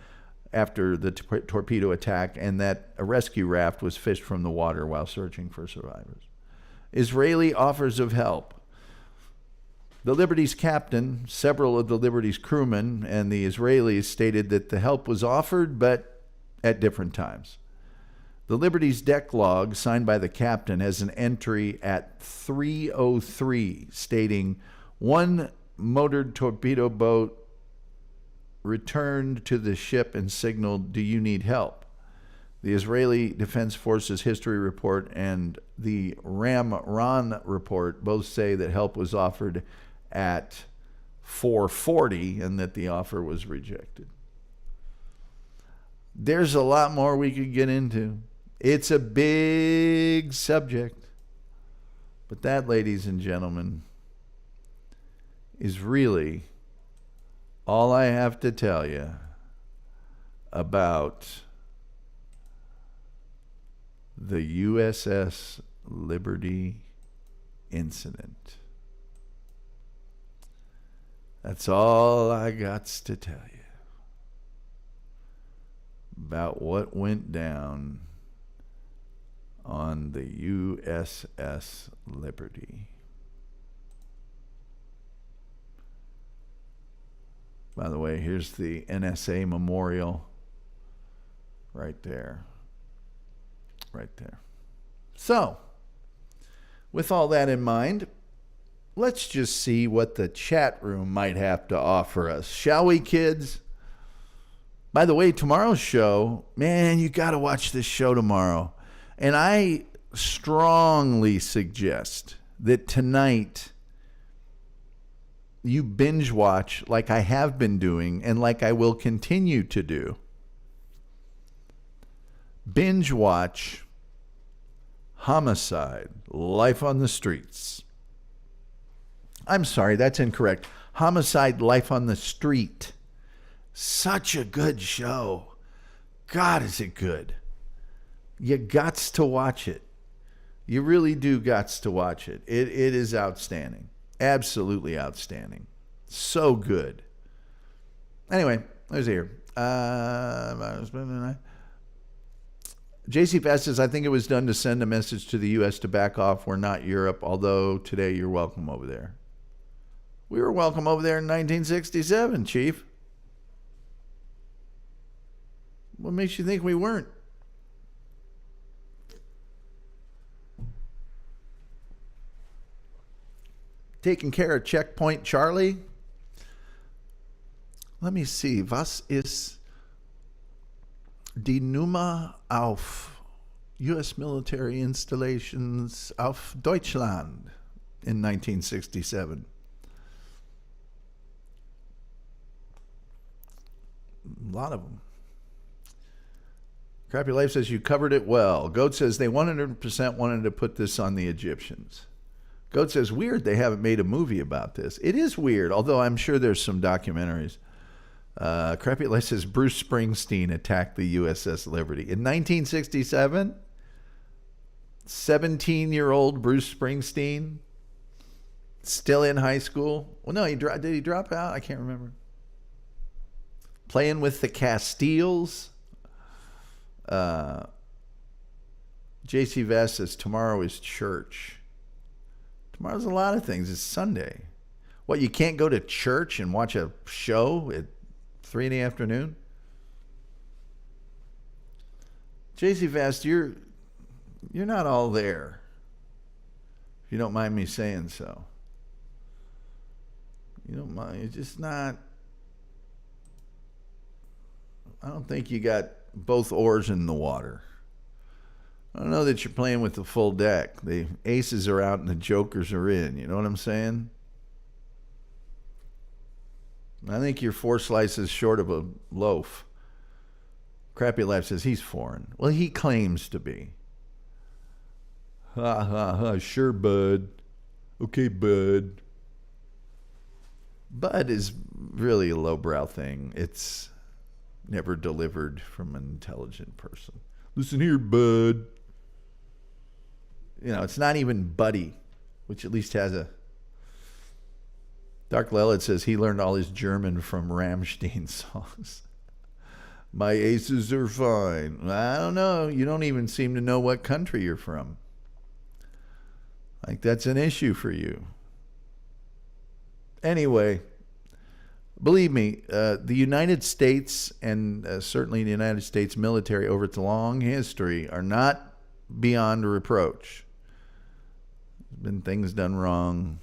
after the torpedo attack and that a rescue raft was fished from the water while searching for survivors. Israeli offers of help. The Liberty's captain, several of the Liberty's crewmen, and the Israelis stated that the help was offered, but at different times. The Liberty's deck log, signed by the captain, has an entry at 3:03 stating, one motored torpedo boat returned to the ship and signaled, "Do you need help?" The Israeli Defense Forces history report and the Ram-Ran report both say that help was offered at 4:40 and that the offer was rejected. There's a lot more we could get into. It's a big subject. But that, ladies and gentlemen, is really all I have to tell you about the USS Liberty incident. That's all I got to tell you about what went down on the USS Liberty. By the way, here's the NSA memorial right there. Right there. So, with all that in mind, let's just see what the chat room might have to offer us. Shall we, kids? By the way, tomorrow's show, man, you got to watch this show tomorrow. And I strongly suggest that tonight you binge watch like I have been doing and like I will continue to do. Binge watch Homicide, Life on the Streets. I'm sorry, that's incorrect. Homicide, Life on the Street. Such a good show. God, is it good. You gots to watch it. You really do gots to watch it. It is outstanding. Absolutely outstanding. So good. Anyway, there's here. JC Fast says, I think it was done to send a message to the U.S. to back off. We're not Europe, although today you're welcome over there. We were welcome over there in 1967, Chief. What makes you think we weren't? Taking care of Checkpoint Charlie. Let me see. Was ist die Nummer auf U.S. military installations auf Deutschland in 1967? A lot of them. Crappy Life says you covered it well. Goat says they 100% wanted to put this on the Egyptians. Goat says, weird they haven't made a movie about this. It is weird, although I'm sure there's some documentaries. Crappy Life says Bruce Springsteen attacked the USS Liberty. In 1967, 17-year-old Bruce Springsteen, still in high school. Well, no, did he drop out? I can't remember. Playing with the Castiles. JC Vest says tomorrow is church. Tomorrow's a lot of things. It's Sunday. What, you can't go to church and watch a show at 3 in the afternoon? JC Fast, you're not all there. If you don't mind me saying so. You don't mind. You're just not. I don't think you got both oars in the water. I don't know that you're playing with the full deck. The aces are out and the jokers are in. You know what I'm saying? I think you're 4 slices short of a loaf. Crappy Life says he's foreign. Well, he claims to be. Ha ha ha, sure, bud. Okay, bud. Bud is really a lowbrow thing. It's never delivered from an intelligent person. Listen here, bud. You know, it's not even buddy, which at least has a... Dark Lellet says he learned all his German from Rammstein songs. My aces are fine. I don't know. You don't even seem to know what country you're from. Like, that's an issue for you. Anyway, believe me, the United States and certainly the United States military over its long history are not beyond reproach. There's been things done wrong,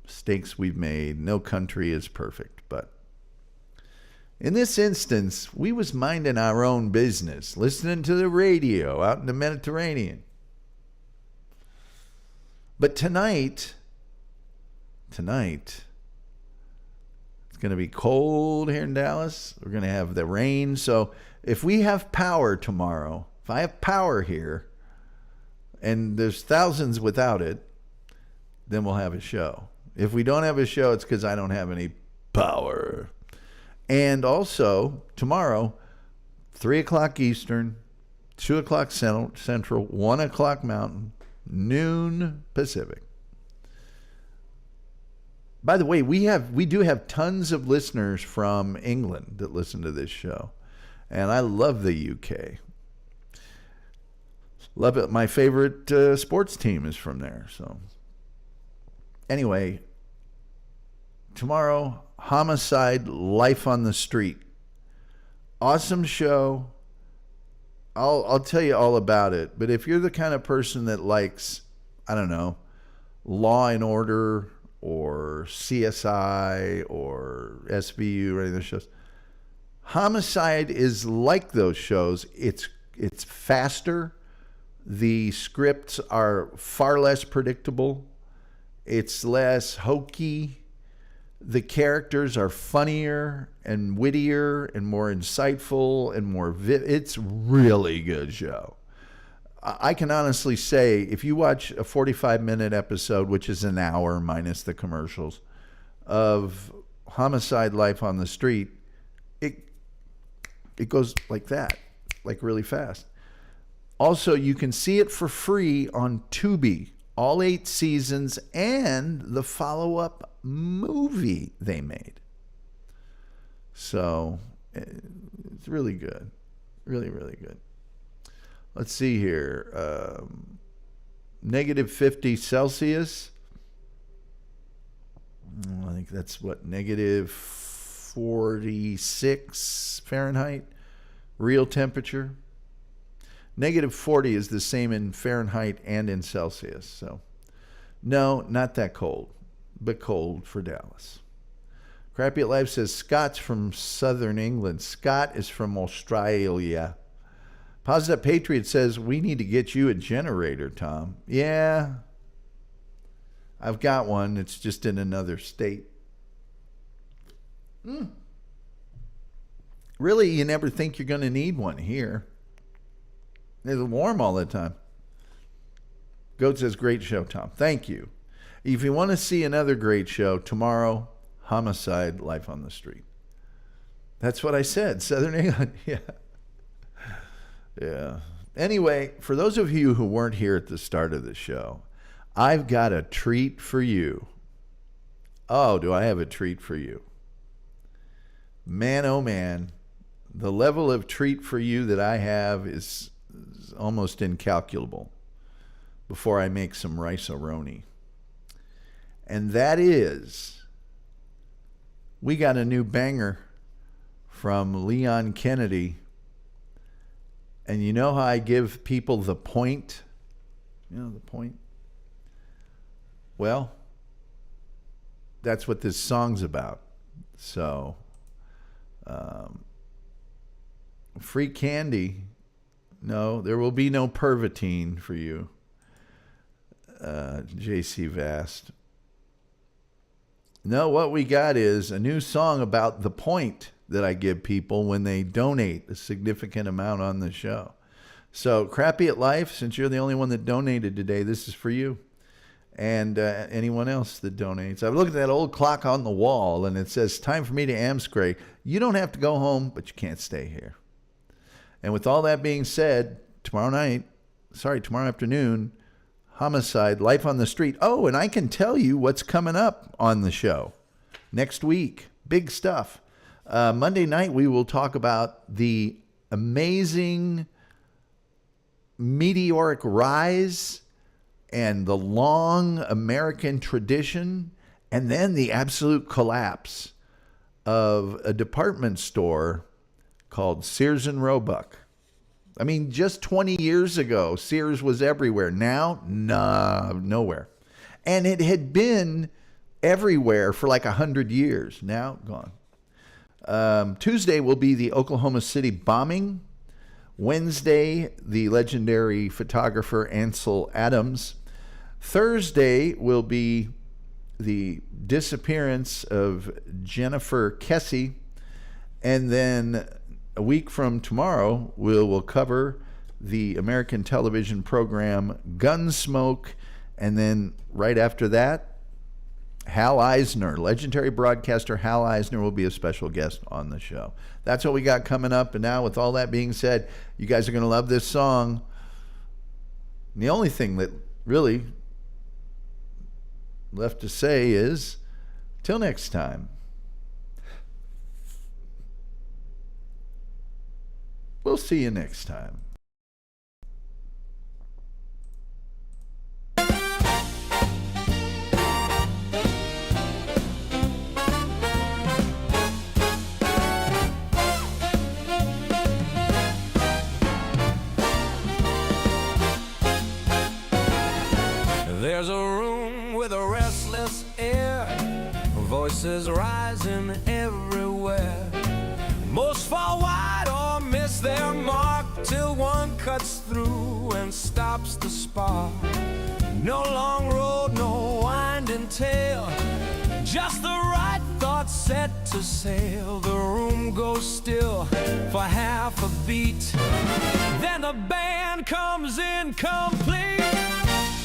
mistakes we've made. No country is perfect, but in this instance, we was minding our own business, listening to the radio out in the Mediterranean. But tonight, it's going to be cold here in Dallas. We're going to have the rain. So if we have power tomorrow, if I have power here, and there's thousands without it, then we'll have a show. If we don't have a show, it's because I don't have any power. And also, tomorrow, 3 o'clock Eastern, 2 o'clock Central, 1 o'clock Mountain, noon Pacific. By the way, we do have tons of listeners from England that listen to this show. And I love the UK. Love it. My favorite sports team is from there. So anyway, tomorrow, Homicide, Life on the Street. Awesome show. I'll tell you all about it. But if you're the kind of person that likes, I don't know, Law and Order or CSI or SVU or any of those shows, Homicide is like those shows. It's faster. The scripts are far less predictable. It's less hokey. The characters are funnier and wittier and more insightful and more it's really good show. I can honestly say if you watch a 45-minute episode, which is an hour minus the commercials, of Homicide, Life on the Street, it goes like that, like really fast. Also, you can see it for free on Tubi, all 8 seasons and the follow-up movie they made. So it's really good. Really, really good. Let's see here. Negative 50 Celsius. I think that's what, negative 46 Fahrenheit. Real temperature. Negative 40 is the same in Fahrenheit and in Celsius. So, no, not that cold, but cold for Dallas. Crappy at Life says Scott's from southern England. Scott is from Australia. Positive Patriot says we need to get you a generator, Tom. Yeah, I've got one. It's just in another state. Really, you never think you're going to need one here. It's warm all the time. Goat says, great show, Tom. Thank you. If you want to see another great show, tomorrow, Homicide, Life on the Street. That's what I said. Southern England. Yeah. Yeah. Anyway, for those of you who weren't here at the start of the show, I've got a treat for you. Oh, do I have a treat for you? Man, oh man. The level of treat for you that I have is almost incalculable before I make some rice-a-roni. And that is, we got a new banger from Leon Kennedy. And you know how I give people the point? You know, the point? Well, that's what this song's about. So, free candy. No, there will be no Pervitine for you, J.C. Vast. No, what we got is a new song about the point that I give people when they donate a significant amount on the show. So, Crappy at Life, since you're the only one that donated today, this is for you. And anyone else that donates. I've looked at that old clock on the wall, and it says, time for me to Amscray. You don't have to go home, but you can't stay here. And with all that being said, tomorrow afternoon, Homicide, Life on the Street. Oh, and I can tell you what's coming up on the show next week. Big stuff. Monday night, we will talk about the amazing meteoric rise and the long American tradition, and then the absolute collapse of a department store called Sears and Roebuck. I mean, just 20 years ago, Sears was everywhere. Now, nowhere. And it had been everywhere for like 100 years. Now, gone. Tuesday will be the Oklahoma City bombing. Wednesday, the legendary photographer Ansel Adams. Thursday will be the disappearance of Jennifer Kessie. And then a week from tomorrow, we'll cover the American television program Gunsmoke. And then right after that, Hal Eisner, legendary broadcaster Hal Eisner, will be a special guest on the show. That's what we got coming up. And now, with all that being said, you guys are going to love this song. And the only thing that really left to say is, till next time. We'll see you next time. There's a room with a restless air, voices rising everywhere. Most fall wide or miss their mark till one cuts through and stops the spark. No long road, no winding tale, just the right thought set to sail. The room goes still for half a beat, then the band comes in complete.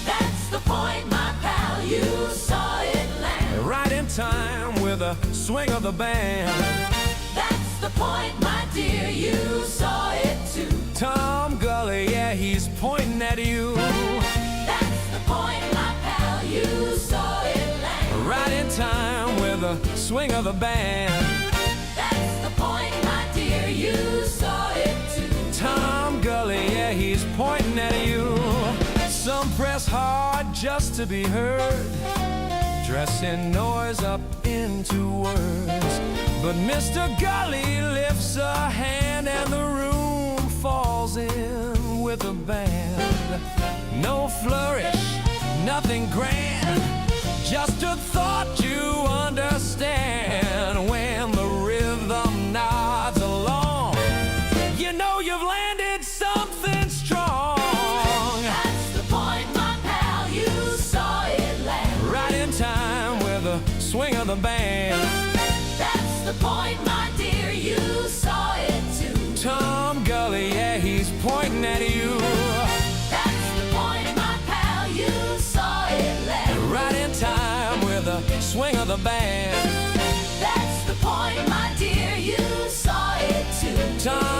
That's the point, my pal, you saw it land. Right in time with a swing of the band. That's the point, my dear, you saw it too. Tom Gulley, yeah, he's pointing at you. That's the point, my pal, you saw it land. Right in time with a swing of the band. That's the point, my dear, you saw it too. Tom Gulley, yeah, he's pointing at you. Some press hard just to be heard, dressing noise up into words. But Mr. Gulley lifts a hand and the room falls in with a band. No flourish, nothing grand, just a thought you understand. When the rhythm nods along, you know you've landed something strong. That's the point, my pal, you saw it land. Right in time with the swing of the band. That's the point, my dear, you saw it too. Tom Gulley, yeah, he's pointing at you. That's the point, my pal, you saw it land. Right in time with the swing of the band. That's the point, my dear, you saw it too. Tom